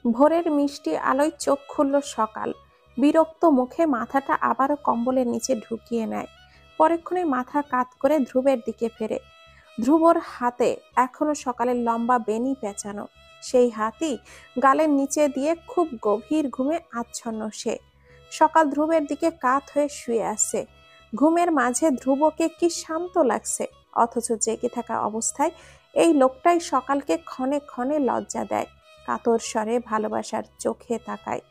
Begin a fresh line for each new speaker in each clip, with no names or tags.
ভোরের মিষ্টি আলোয় চোখ খুলল সকাল। বিরক্ত মুখে মাথাটা আবারও কম্বলের নিচে ঢুকিয়ে নেয়। পরক্ষণে মাথা কাত করে ধ্রুবের দিকে ফেরে। ধ্রুবর হাতে এখনো সকালের লম্বা বেনি পেঁচানো। সেই হাতই গালের নিচে দিয়ে খুব গভীর ঘুমে আচ্ছন্ন সে। সকাল ধ্রুবের দিকে কাত হয়ে শুয়ে আছে। ঘুমের মাঝে ধ্রুবকে কি শান্ত লাগছে, অথচ জেগে থাকা অবস্থায় এই লোকটাই সকালকে ক্ষণে ক্ষণে লজ্জা দেয়। কাতর স্বরে ভালোবাসার চোখে তাকায়।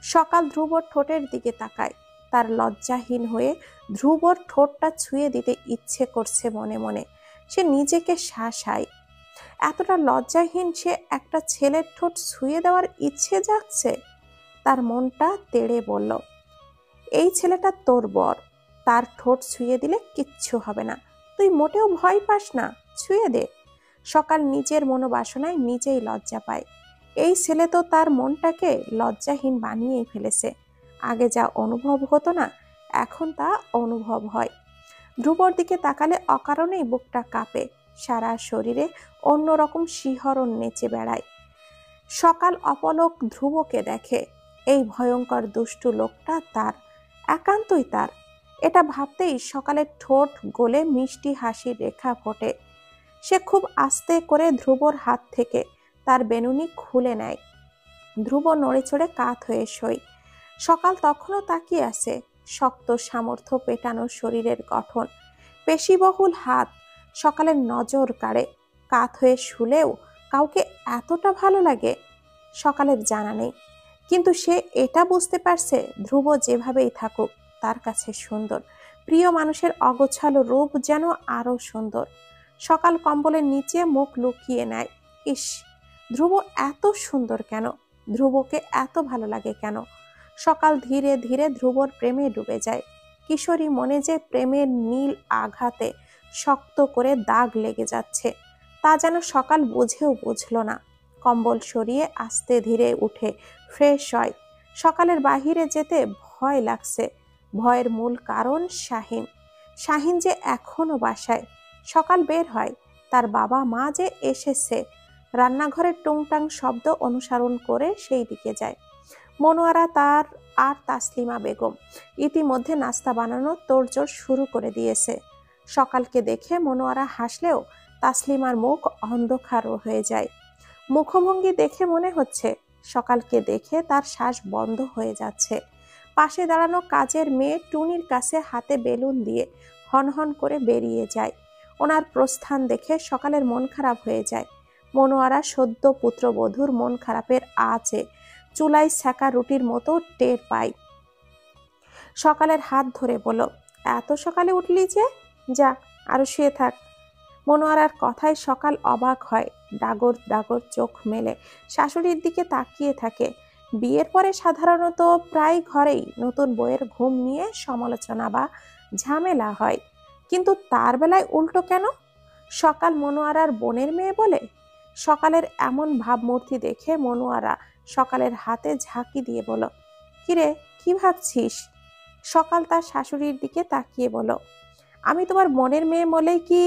সকাল ধ্রুবর ঠোঁটের দিকে তাকায়। তার লজ্জাহীন হয়ে ধ্রুবর ঠোঁটটা ছুঁয়ে দিতে ইচ্ছে করছে মনে মনে। সে নিজেকে শাসায়। এতটা লজ্জাহীন সে একটা ছেলের ঠোঁট ছুঁয়ে দেওয়ার ইচ্ছে জাগছে। তার মনটা তেড়ে বলল, এই ছেলেটা তোর বর, তার ঠোঁট ছুঁয়ে দিলে কিচ্ছু হবে না। তুই মোটেও ভয় পাস না, ছুঁয়ে দে। সকাল নিজের মনোবাসনায় নিজেই লজ্জা পায়। এই ছেলে তো তার মনটাকে লজ্জাহীন বানিয়েই ফেলেছে। আগে যা অনুভব হতো না, এখন তা অনুভব হয়। ধ্রুবর দিকে তাকালে অকারণেই বুকটা কাঁপে, সারা শরীরে অন্যরকম শিহরণ নেচে বেড়ায়। সকাল অপলক ধ্রুবকে দেখে। এই ভয়ঙ্কর দুষ্টু লোকটা তার, একান্তই তার। এটা ভাবতেই সকালের ঠোঁট গলে মিষ্টি হাসির রেখা ফোটে। সে খুব আস্তে করে ধ্রুবর হাত থেকে তার বেনুনি খুলে নেয়। ধ্রুব নড়েচড়ে কাত হয়ে শোয়। সকাল তখনও তাকিয়ে আছে। শক্ত সামর্থ্য পেটানো শরীরের গঠন, পেশিবহুল হাত সকালের নজর কাড়ে। কাত হয়ে শুলেও কাউকে এতটা ভালো লাগে সকালের জানা নেই। কিন্তু সে এটা বুঝতে পারছে, ধ্রুব যেভাবেই থাকুক তার কাছে সুন্দর। প্রিয় মানুষের অগোছালো রূপ যেন আরো সুন্দর। সকাল কম্বলের নিচে মুখ লুকিয়ে নেয়। ইস, ধ্রুব এত সুন্দর কেন? ধ্রুবকে এত ভালো লাগে কেন? সকাল ধীরে ধীরে ধ্রুবর প্রেমে ডুবে যায়। কিশোরী মনে যে প্রেমের নীল আঘাতে শক্ত করে দাগ লেগে যাচ্ছে, তা যেন সকাল বুঝেও বুঝল না। কম্বল সরিয়ে আস্তে ধীরে উঠে ফ্রেশ হয়। সকালের বাহিরে যেতে ভয় লাগছে। ভয়ের মূল কারণ শাহিন। শাহিন যে এখনো বাসায়। সকাল বের হয়। তার বাবা মা যে এসেছে। রান্নাঘরের টুংটাং শব্দ অনুসরণ করে সেই দিকে যায়। মনোয়ারা তার আর তাসলিমা বেগম ইতিমধ্যে নাস্তা বানানোর তোড়জোড় শুরু করে দিয়েছে। সকালকে দেখে মনোয়ারা হাসলেও তাসলিমার মুখ অন্ধকার হয়ে যায়। মুখভঙ্গি দেখে মনে হচ্ছে সকালকে দেখে তার শ্বাস বন্ধ হয়ে যাচ্ছে। পাশে দাঁড়ানো কাজের মেয়ে টুনির কাছে হাতে বেলুন দিয়ে হনহন করে বেরিয়ে যায়। ওনার প্রস্থান দেখে সকালের মন খারাপ হয়ে যায়। মনোয়ারা সদ্য পুত্রবধূর মন খারাপের আঁচে চুলায় সেকা রুটির মতো টের পায়। সকালের হাত ধরে বলল, এত সকালে উঠলি যে? যা, আরো শুয়ে থাক। মনোয়ারার কথায় সকাল অবাক হয়। ডাগর ডাগর চোখ মেলে শাশুড়ির দিকে তাকিয়ে থাকে। বিয়ের পরে সাধারণত প্রায় ঘরেই নতুন বউয়ের ঘুম নিয়ে সমালোচনা বা ঝামেলা হয়, কিন্তু তার বেলায় উল্টো কেন? সকাল মনোয়ারার বোনের মেয়ে বলে? সকালের এমন ভাবমূর্তি দেখে মনোয়ারা সকালের হাতে ঝাঁকি দিয়ে বলল, কিরে, কি ভাবছিস? সকাল তার শাশুড়ির দিকে তাকিয়ে বলল, আমি তোমার বোনের মেয়ে বলেই কি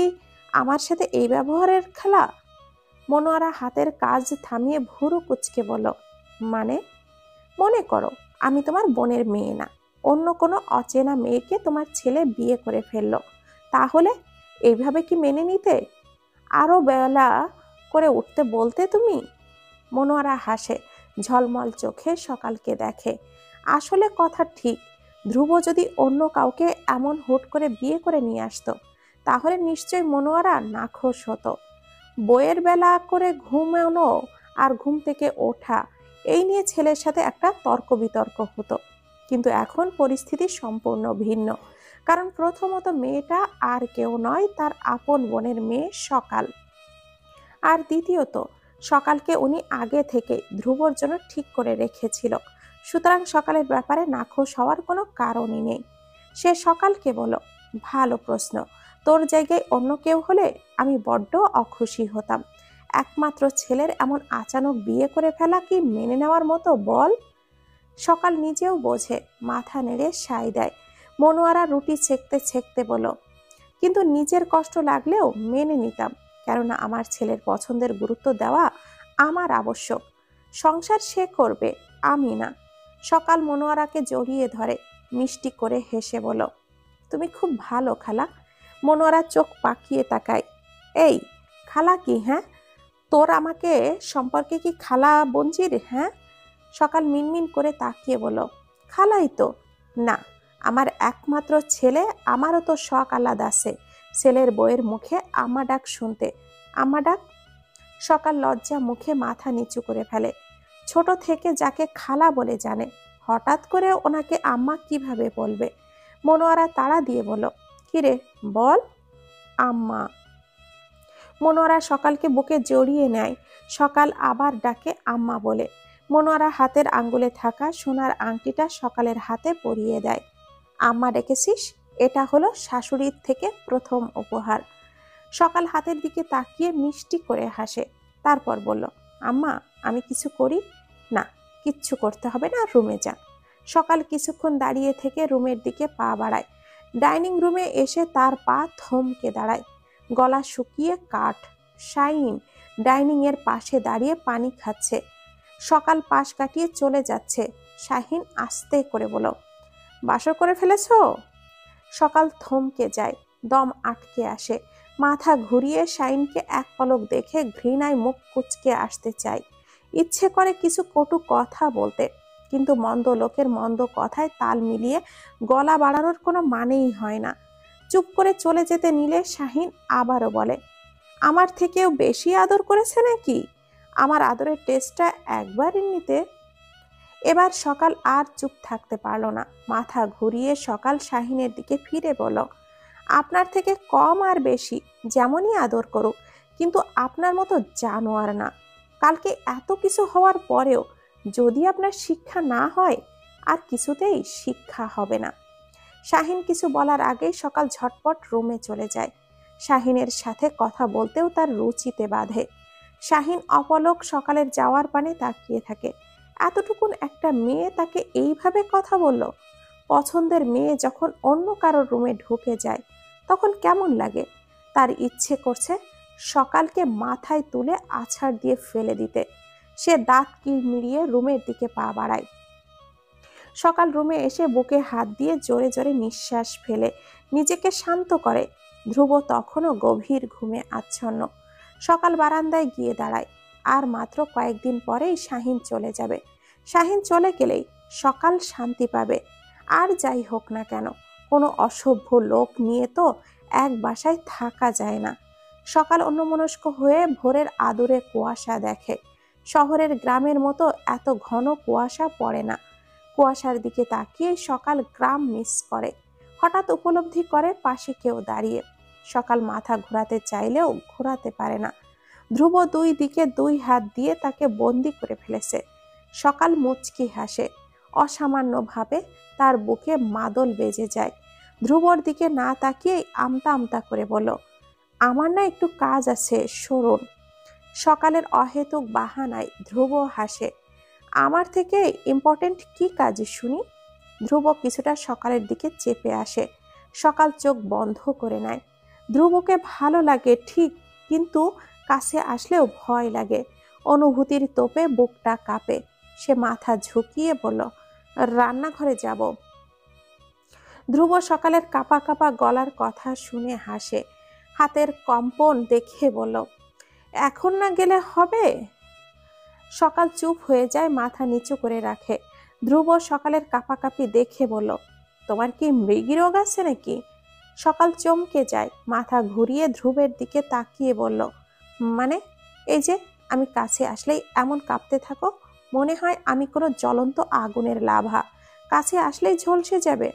আমার সাথে এই ব্যবহারের খেলা? মনোয়ারা হাতের কাজ থামিয়ে ভুরু কুঁচকে বলল, মানে? মনে করো আমি তোমার বোনের মেয়ে না, অন্য কোনো অচেনা মেয়েকে তোমার ছেলে বিয়ে করে ফেললো, তাহলে এইভাবে কি মেনে নিতে? আরো বেলা করে উঠতে বলতে তুমি? মনোয়ারা হাসে, ঝলমল চোখে সকালকে দেখে। আসলে কথা ঠিক। ধ্রুব যদি অন্য কাউকে এমন হুট করে বিয়ে করে নিয়ে আসতো, তাহলে নিশ্চয়ই মনোয়ারা নাখোশ হতো। বইয়ের বেলা করে ঘুমানো আর ঘুম থেকে ওঠা, এই নিয়ে ছেলের সাথে একটা তর্ক বিতর্ক হতো। কিন্তু এখন পরিস্থিতি সম্পূর্ণ ভিন্ন। কারণ প্রথমত মেয়েটা আর কেউ নয়, তার আপন বোনের মেয়ে সকাল। আর দ্বিতীয়ত সকালকে উনি আগে থেকে ধ্রুবর জন্য ঠিক করে রেখেছিল। সুতরাং সকালের ব্যাপারে নাখোশ হওয়ার কোনো কারণই নেই। সে সকালকে বলল, ভালো প্রশ্ন। তোর জায়গায় অন্য কেউ হলে আমি বড্ড অখুশি হতাম। একমাত্র ছেলের এমন আচানক বিয়ে করে ফেলা কি মেনে নেওয়ার মতো বল? সকাল নিজেও বোঝে, মাথা নেড়ে সায় দেয়। মনোয়ারা রুটি ছেঁকতে ছেঁকতে বলল, কিন্তু নিজের কষ্ট লাগলেও মেনে নিতাম, কেননা আমার ছেলের পছন্দের গুরুত্ব দেওয়া আমার আবশ্যক। সংসার সে করবে, আমি না। সকাল মনোয়ারাকে জড়িয়ে ধরে মিষ্টি করে হেসে বলল, তুমি খুব ভালো খালা। মনোয়ারা চোখ পাকিয়ে তাকায়। এই খালা কি? হ্যাঁ, তোর আমাকে সম্পর্কে কি খালা বঞ্জির? হ্যাঁ। সকাল মিনমিন করে তাকিয়ে বলল, খালাই তো। না, আমার একমাত্র ছেলে, আমারও তো শখ আলাদা আছে ছেলের বউয়ের মুখে আম্মা ডাক শুনতে। আম্মা ডাক। সকাল লজ্জা মুখে মাথা নিচু করে ফেলে। ছোট থেকে যাকে খালা বলে জানে, হঠাৎ করে ওনাকে আম্মা কিভাবে বলবে? মনোয়ারা তাড়া দিয়ে বলল, কিরে বল। আম্মা। মনোয়ারা সকালকে বুকে জড়িয়ে নেয়। সকাল আবার ডাকে আম্মা বলে। মনোয়ারা হাতের আঙ্গুলে থাকা সোনার আংটিটা সকালের হাতে পরিয়ে দেয়। আম্মা ডেকেছিস? এটা হলো শাশুড়ির থেকে প্রথম উপহার। সকাল হাতের দিকে তাকিয়ে মিষ্টি করে হাসে। তারপর বলল, আম্মা আমি কিছু করি? না, কিচ্ছু করতে হবে না, রুমে যা। সকাল কিছুক্ষণ দাঁড়িয়ে থেকে রুমের দিকে পা বাড়ায়। ডাইনিং রুমে এসে তার পা থমকে দাঁড়ায়। গলা শুকিয়ে কাঠ। শাইন ডাইনিং এর পাশে দাঁড়িয়ে পানি খাচ্ছে। সকাল পাশ কাটিয়ে চলে যাচ্ছে। শাহিন আস্তে করে বলল, বাসর করে ফেলেছো? সকাল থমকে যায়, দম আটকে আসে। মাথা ঘুরিয়ে শাইনকে এক পলক দেখে ঘৃণায় মুখ কুঁচকে আসতে চায়। ইচ্ছে করে কিছু কটু কথা বলতে, কিন্তু মন্দ লোকের মন্দ কথায় তাল মিলিয়ে গলা বাড়ানোর কোনো মানেই হয় না। চুপ করে চলে যেতে নিলে শাহিন আবারও বলে, আমার থেকেও বেশি আদর করেছে নাকি? আমার আদরের টেস্টটা একবার নিতে। এবার সকাল আর চুপ থাকতে পারল না। মাথা ঘুরিয়ে সকাল শাহিনের দিকে ফিরে বলল, আপনার থেকে কম আর বেশি যেমনই আদর করুক, কিন্তু আপনার মতো জানোয়ার না। কালকে এত কিছু হওয়ার পরেও যদি আপনার শিক্ষা না হয়, আর কিছুতেই শিক্ষা হবে না। শাহিন কিছু বলার আগেই সকাল ঝটপট রুমে চলে যায়। শাহিনের সাথে কথা বলতেও তার রুচিতে বাধে। শাহিন অপলক সকালের যাওয়ার পানে তাকিয়ে থাকে। এতটুকুন একটা মেয়ে তাকে এইভাবে কথা বলল। পছন্দের মেয়ে যখন অন্য কারোর রুমে ঢুকে যায় তখন কেমন লাগে? তার ইচ্ছে করছে সকালকে মাথায় তুলে আছাড় দিয়ে ফেলে দিতে। সে দাঁত কিরমিরিয়ে রুমের দিকে পা বাড়ায়। সকাল রুমে এসে বুকে হাত দিয়ে জোরে জোরে নিঃশ্বাস ফেলে নিজেকে শান্ত করে। ধ্রুব তখনও গভীর ঘুমে আচ্ছন্ন। সকাল বারান্দায় গিয়ে দাঁড়ায়। আর মাত্র কয়েকদিন পরেই শাহিন চলে যাবে। শাহিন চলে গেলেই সকাল শান্তি পাবে। আর যাই হোক না কেন, কোনো অসভ্য লোক নিয়ে তো এক বাসায় থাকা যায় না। সকাল অন্যমনস্ক হয়ে ভোরের আদুরে কুয়াশা দেখে। শহরের গ্রামের মতো এত ঘন কুয়াশা পড়ে না। কুয়াশার দিকে তাকিয়ে সকাল গ্রাম মিস করে। হঠাৎ উপলব্ধি করে পাশে কেউ দাঁড়িয়ে। সকাল মাথা ঘোরাতে চাইলেও ঘোরাতে পারে না। ধ্রুব দুই দিকে দুই হাত দিয়ে তাকে বন্দি করে ফেলেছে। সকাল মুচকি হাসে। অসামান্যভাবে তার বুকে মাদল বেজে যায়। ধ্রুবর দিকে না তাকিয়ে আমতা আমতা করে বলল, আমার না একটু কাজ আছে, সরুন। সকালের অহেতুক বাহানায় ধ্রুব হাসে। আমার থেকে ইম্পর্টেন্ট কি কাজ শুনি? ধ্রুব কিছুটা সকালের দিকে চেপে আসে। সকাল চোখ বন্ধ করে নেয়। ধ্রুবকে ভালো লাগে ঠিক, কিন্তু কাছে আসলেও ভয় লাগে। অনুভূতির তোপে বুকটা কাঁপে। সে মাথা ঝুঁকিয়ে বলল, রান্নাঘরে যাব। ধ্রুব সকালের কাঁপা কাঁপা গলার কথা শুনে হাসে। হাতের কম্পন দেখে বলল, এখন না গেলে হবে? সকাল চুপ হয়ে যায়, মাথা নিচু করে রাখে। ধ্রুব সকালের কাঁপাকাঁপি দেখে বলল, তোমার কি মৃগী রোগ আছে নাকি? সকাল চমকে যায়, মাথা ঘুরিয়ে ধ্রুবের দিকে তাকিয়ে বলল, মানে? এই যে আমি কাছে আসলেই এমন কাঁপতে থাকো, মনে হয় আমি কোনো জ্বলন্ত আগুনের লাভা, কাছে আসলেই ঝলসে যাবে।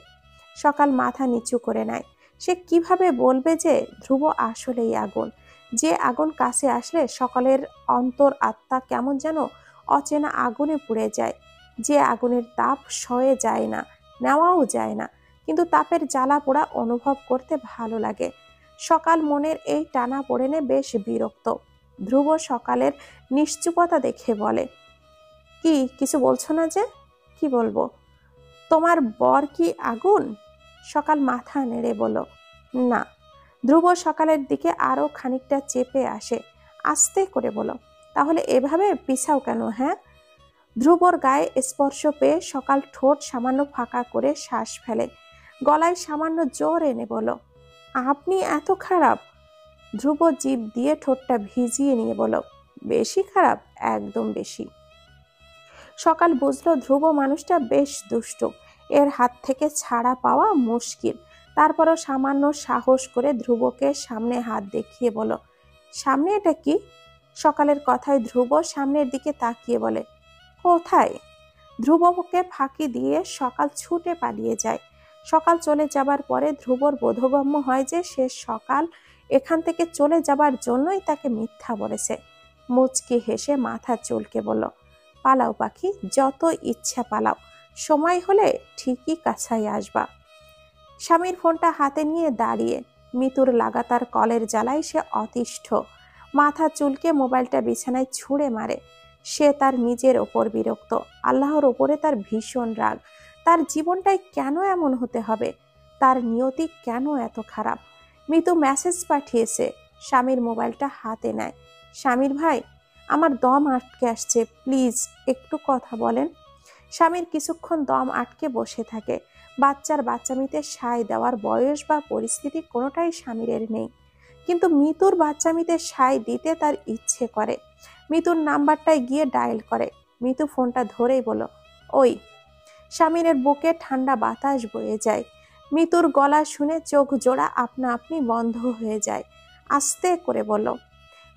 সকাল মাথা নিচু করে নেয়। সে কিভাবে বলবে যে ধ্রুব আসলেই আগুন? যে আগুন কাছে আসলে সকালের অন্তর আত্মা কেমন যেন অচেনা আগুনে পুড়ে যায়। যে আগুনের তাপ সয়ে যায় না, নেওয়াও যায় না, কিন্তু তাপের জ্বালা পোড়া অনুভব করতে ভালো লাগে। সকাল মনের এই টানা পড়েনে বেশ বিরক্ত। ধ্রুব সকালের নিশ্চুপতা দেখে বলে, কি কিছু বলছো না যে? কি বলবো? তোমার বর কি আগুন? সকাল মাথা নেড়ে বলল, না। ধ্রুব সকালের দিকে আরো খানিকটা চেপে আসে। আস্তে করে বলো, তাহলে এভাবে পিছাও কেন? হ্যাঁ, ধ্রুবর গায়ে স্পর্শ পেয়ে সকাল ঠোঁট সামান্য ফাঁকা করে শ্বাস ফেলে, গলায় সামান্য জোর এনে বলল, আপনি এত খারাপ? ধ্রুব জিভ দিয়ে ঠোঁটটা ভিজিয়ে নিয়ে বলল, বেশি খারাপ, একদম বেশি। সকাল বুঝলো ধ্রুব মানুষটা বেশ দুষ্ট, এর হাত থেকে ছাড়া পাওয়া মুশকিল। তারপরও সামান্য সাহস করে ধ্রুবকে সামনে হাত দেখিয়ে বলল, সামনে এটা কি? সকালের কথায় ধ্রুব সামনের দিকে তাকিয়ে বলে, কোথায়? ধ্রুবকে ফাঁকি দিয়ে সকাল ছুটে পালিয়ে যায়। সকাল চলে যাবার পরে ধ্রুবর বোধগম্য হয় যে সে সকাল এখান থেকে চলে যাবার জন্যই তাকে মিথ্যা বলেছে। মুচকি হেসে মাথা চুলকে বলল, পালাও পাখি, যত ইচ্ছা পালাও, সময় হলে ঠিকই কাছাই আসবা। স্বামীর ফোনটা হাতে নিয়ে দাঁড়িয়ে মিতুর লাগাতার কলের জ্বালায় সে অতিষ্ঠ। মাথা চুলকে মোবাইলটা বিছানায় ছুঁড়ে মারে। সে তার নিজের ওপর বিরক্ত, আল্লাহর ওপরে তার ভীষণ রাগ। তার জীবনটাই কেন এমন হতে হবে? তার নিয়তি কেন এত খারাপ? মিতু মেসেজ পাঠিয়েছে। স্বামীর মোবাইলটা হাতে নেয়। স্বামীর ভাই, আমার দম আটকে আসছে, প্লিজ একটু কথা বলেন। স্বামীর কিছুক্ষণ দম আটকে বসে থাকে। বাচ্চার বাচ্চামিতে সায় দেওয়ার বয়স বা পরিস্থিতি কোনোটাই স্বামীর নেই, কিন্তু মিতুর বাচ্চামিতে সায় দিতে তার ইচ্ছে করে। মিতুর নাম্বারটায় গিয়ে ডায়াল করে। মিতু ফোনটা ধরেই বলল, ওই। স্বামীরের বুকে ঠান্ডা বাতাস বয়ে যায়। মিতুর গলা শুনে চোখ জোড়া আপনা আপনি বন্ধ হয়ে যায়। আস্তে করে বলল,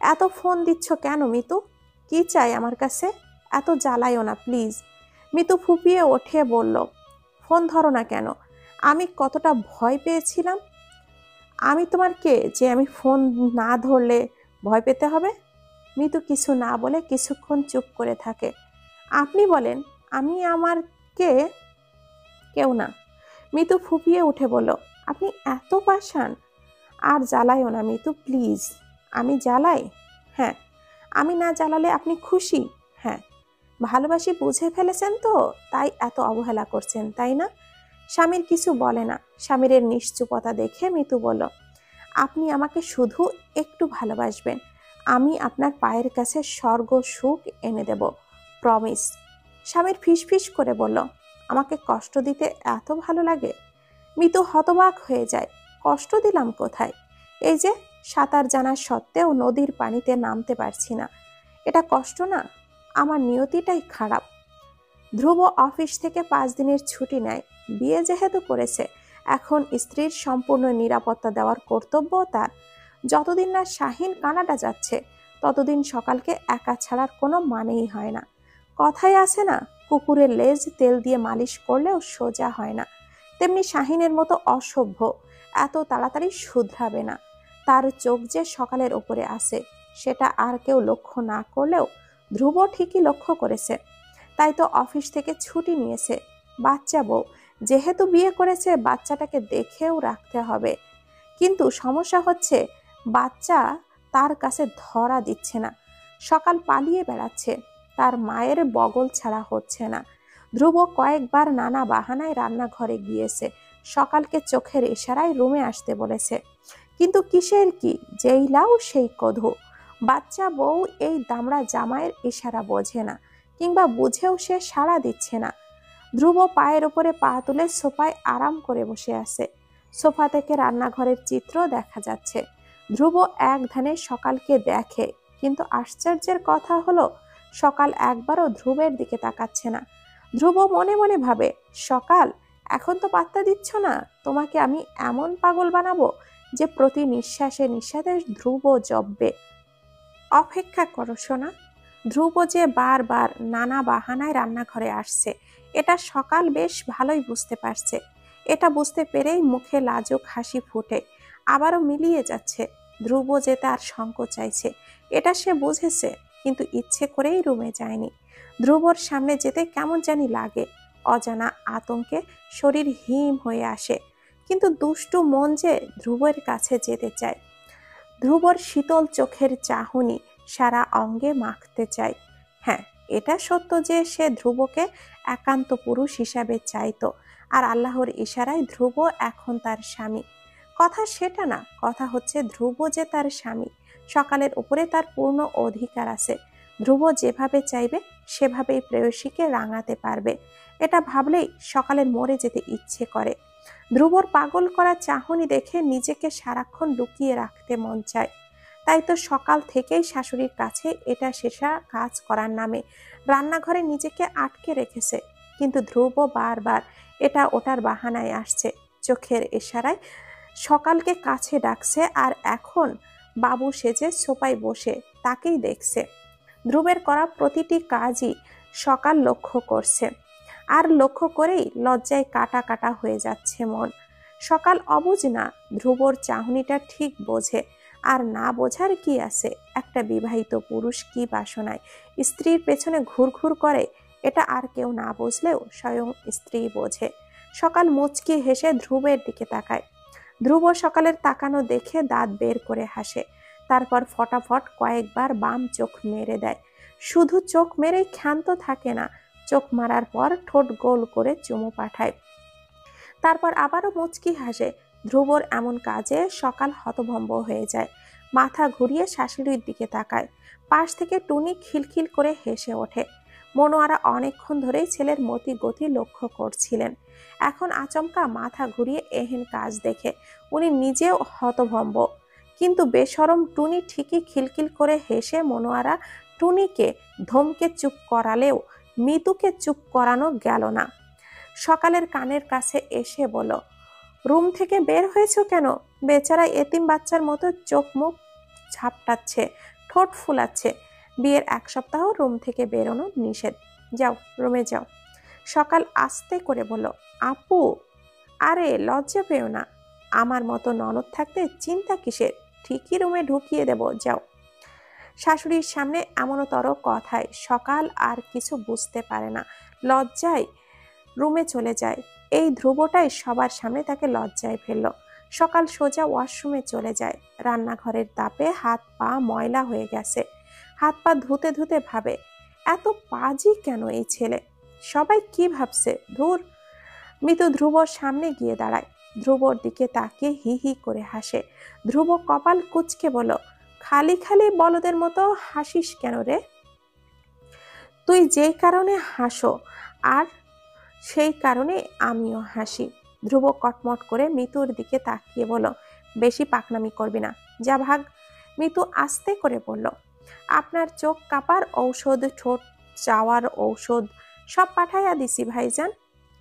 এত ফোন দিচ্ছ কেন মিতু? কি চাই আমার কাছে? এত জ্বালাইও না প্লিজ। মিতু ফুপিয়ে ওঠে বলল, ফোন ধরো না কেন? আমি কতটা ভয় পেয়েছিলাম। আমি তোমার কে যে আমি ফোন না ধরলে ভয় পেতে হবে? মিতু কিছু না বলে কিছুক্ষণ চুপ করে থাকে। আপনি বলেন, আমি আমার কে? কেউ না। মিতু ফুপিয়ে উঠে বলল, আপনি এত পাষাণ। আর জ্বালাইও না মিতু প্লিজ। আমি জ্বালাই? হ্যাঁ। আমি না জ্বালালে আপনি খুশি? হ্যাঁ। ভালোবাসি বুঝে ফেলেছেন তো, তাই এত অবহেলা করছেন, তাই না? স্বামীর কিছু বলে না। স্বামীরের নিশ্চুপতা দেখে মিতু বলল, আপনি আমাকে শুধু একটু ভালোবাসবেন, আমি আপনার পায়ের কাছে স্বর্গ সুখ এনে দেব, প্রমিস। স্বামীর ফিসফিস করে বলল, আমাকে কষ্ট দিতে এত ভালো লাগে? মিতু হতবাক হয়ে যায়। কষ্ট দিলাম কোথায়? এই যে সাঁতার জানা সত্ত্বেও নদীর পানিতে নামতে পারছি না, এটা কষ্ট না? আমার নিয়তিটাই খারাপ। ধ্রুব অফিস থেকে 5 দিনের ছুটি নেয়। বিয়ে যেহেতু করেছে, এখন স্ত্রীর সম্পূর্ণ নিরাপত্তা দেওয়ার কর্তব্য তার। যতদিন না শাহিন কানাডা যাচ্ছে, ততদিন সকালকে একা ছাড়ার কোনো মানেই হয় না। কথাই আছে না, কুকুরের লেজ তেল দিয়ে মালিশ করলেও সোজা হয় না, তেমনি শাহিনের মতো অসভ্য এত তাড়াতাড়ি শুধরাবে না। তার চোখ যে সকালের ওপরে আছে, সেটা আর কেউ লক্ষ্য না করলেও ধ্রুব ঠিকই লক্ষ্য করেছে। তাই তো অফিস থেকে ছুটি নিয়েছে। বাচ্চা বউ, যেহেতু বিয়ে করেছে, বাচ্চাটাকে দেখেও রাখতে হবে। কিন্তু সমস্যা হচ্ছে, বাচ্চা তার কাছে ধরা দিচ্ছে না। সকাল পালিয়ে বেড়াচ্ছে, তার মায়ের বগল ছাড়া হচ্ছে না। ধ্রুব কয়েকবার নানা বাহানায় রান্নাঘরে গিয়েছে, সকালকে চোখের ইশারায় রুমে আসতে বলেছে, কিন্তু কিসের কি, যেই লাউ সেই কধু। বাচ্চা বউ এই দামড়া জামাইয়ের ইশারা বোঝে না, কিংবা বুঝেও সে সাড়া দিচ্ছে না। ধ্রুব পায়ের উপরে পা তুলে সোফায় আরাম করে বসে আছে। সোফা থেকে রান্নাঘরের চিত্র দেখা যাচ্ছে। ধ্রুব এক ধ্যানে সকালকে দেখে, কিন্তু আশ্চর্যের কথা হলো সকাল একবারও ধ্রুবের দিকে তাকাচ্ছে না। ধ্রুব মনে মনে ভাবে, সকাল, এখন তো পাত্তা দিচ্ছ না, তোমাকে আমি এমন পাগল বানাবো যে প্রতি নিঃশ্বাসে নিঃশ্বাসে ধ্রুব জপবে। অপেক্ষা করো সোনা। ধ্রুব যে বারবার নানা বাহানায় রান্নাঘরে আসছে, এটা সকাল বেশ ভালোই বুঝতে পারছে। এটা বুঝতে পেরেই মুখে লাজুক হাসি ফুটে, আবারও মিলিয়ে যাচ্ছে। ধ্রুব যে তার সঙ্গ চাইছে, এটা সে বুঝেছে, কিন্তু ইচ্ছে করেই রুমে যায়নি। ধ্রুবর সামনে যেতে কেমন জানি লাগে, অজানা আতঙ্কে শরীর হিম হয়ে আসে। কিন্তু দুষ্টু মন যে ধ্রুবের কাছে যেতে চায়। ধ্রুবর শীতল চোখের চাহনি সারা অঙ্গে মাখতে চায়। হ্যাঁ, এটা সত্য যে সে ধ্রুবকে একান্ত পুরুষ হিসাবে চাইতো, আর আল্লাহর ইশারায় ধ্রুব এখন তার স্বামী। কথা সেটা না, কথা হচ্ছে ধ্রুব যে তার স্বামী, সকালের উপরে তার পূর্ণ অধিকার আছে। ধ্রুব যেভাবে চাইবে সেভাবেই প্রেয়সীকে রাঙাতে পারবে। এটা ভাবলেই সকালের মরে যেতে ইচ্ছে করে। ধ্রুবর পাগল করা চাহনি দেখে নিজেকে সারাক্ষণ লুকিয়ে রাখতে মন চায়। তাই তো সকাল থেকেই শাশুড়ির কাছে এটা সেসা কাজ করার নামে রান্নাঘরে নিজেকে আটকে রেখেছে। কিন্তু ধ্রুব বারবার এটা ওটার বাহানায় আসছে, চোখের ইশারায় সকালকে কাছে ডাকছে, আর এখন বাবু সেজে সোফায় বসে তাকেই দেখছে। ধ্রুবের করা প্রতিটি কাজই সকাল লক্ষ্য করছে, আর লক্ষ্য করেই লজ্জায় কাটা কাটা হয়ে যাচ্ছে মন। সকাল অবুঝ না, ধ্রুবর চাহনিটা ঠিক বোঝে। আর না বোঝার কি আছে, একটা বিবাহিত পুরুষ কি বাসনায় স্ত্রীর পেছনে ঘুরঘুর করে এটা আর কেউ না বুঝলেও স্বয়ং স্ত্রী বোঝে। সকাল মুচকি হেসে ধ্রুবের দিকে তাকায়। ধ্রুব সকালের তাকানো দেখে দাঁত বের করে হাসে, তারপর ফটাফট কয়েকবার বাম চোখ মেরে দেয়। শুধু চোখ মেরেই ক্ষান্ত থাকে না, চোখ মারার পর ঠোঁট গোল করে চুমু পাঠায়, তারপর আবারও মুচকি হাসে। ধ্রুবর এমন কাজে সকাল হতভম্ব হয়ে যায়, মাথা ঘুরিয়ে শাশুড়ির দিকে তাকায়। পাশ থেকে টুনি খিলখিল করে হেসে ওঠে। মনোয়ারা অনেকক্ষণ ধরেই ছেলের মতি গতি লক্ষ্য করছিলেন। এখন আচমকা মাথা ঘুরিয়ে এহেন কাজ দেখে উনি নিজেও হতভম্ব। কিন্তু বেশরম টুনি ঠিকই খিলখিল করে হেসে মনোয়ারা টুনিকে ধমকে চুপ করালেও মিতুকে চুপ করানো গেল না। সকালের কানের কাছে এসে বলল, রুম থেকে বের হয়েছ কেন? বেচারা এতিম বাচ্চার মতো চোখ মুখ ঝাপটাচ্ছে, ঠোঁট ফুলাচ্ছে। বিয়ের 1 সপ্তাহ রুম থেকে বেরোনো নিষেধ, যাও রুমে যাও। সকাল আস্তে করে বলল, আপু আরে লজ্জা পেও না, আমার মতো ননদ থাকতে চিন্তা কিসের, ঠিকই রুমে ঢুকিয়ে দেব, যাও। শাশুড়ির সামনে এমনতর কথায় সকাল আর কিছু বুঝতে পারে না, লজ্জায় রুমে চলে যায়। এই ধ্রুবটাই সবার সামনে তাকে লজ্জায় ফেলল। সকাল সোজা ওয়াশরুমে চলে যায়। রান্নাঘরের তাপে হাত পা ময়লা হয়ে গেছে। হাত পা ধুতে ধুতে ভাবে, এত পাজি কেন এই ছেলে, সবাই কি ভাবছে, ধুর। মিতু ধ্রুবর সামনে গিয়ে দাঁড়ায়, ধ্রুবর দিকে তাকিয়ে হি হি করে হাসে। ধ্রুব কপাল কুঁচকে বলল, খালি খালি বলদের মতো হাসিস কেন রে? তুই যেই কারণে হাসো আর সেই কারণে আমিও হাসি। ধ্রুব কটমট করে মিতুর দিকে তাকিয়ে বলল, বেশি পাকনামি করবি না, যা ভাগ। মিতু আস্তে করে বলল, আপনার চোখ কাপার ঔষধ, ঠোঁট চাওয়ার ঔষধ সব পাঠাইয়া দিছি ভাইজান।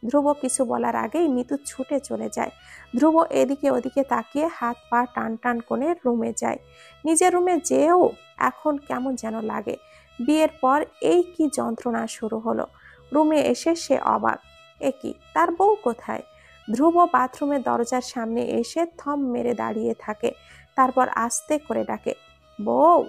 ধ্রুব কিছু বলার আগেই মিতু ছুটে চলে যায়। ধ্রুব এদিকে ওদিকে তাকিয়ে হাত পা টান টান করে রুমে যায়। নিজের রুমে যেয়েও এখন কেমন যেন লাগে। বিয়ের পর এই কি যন্ত্রণা শুরু হলো। রুমে এসে সে অবাক, একই তার বউ কোথায়? ধ্রুব বাথরুমের দরজার সামনে এসে থম মেরে দাঁড়িয়ে থাকে, তারপর আস্তে করে ডাকে, বউ।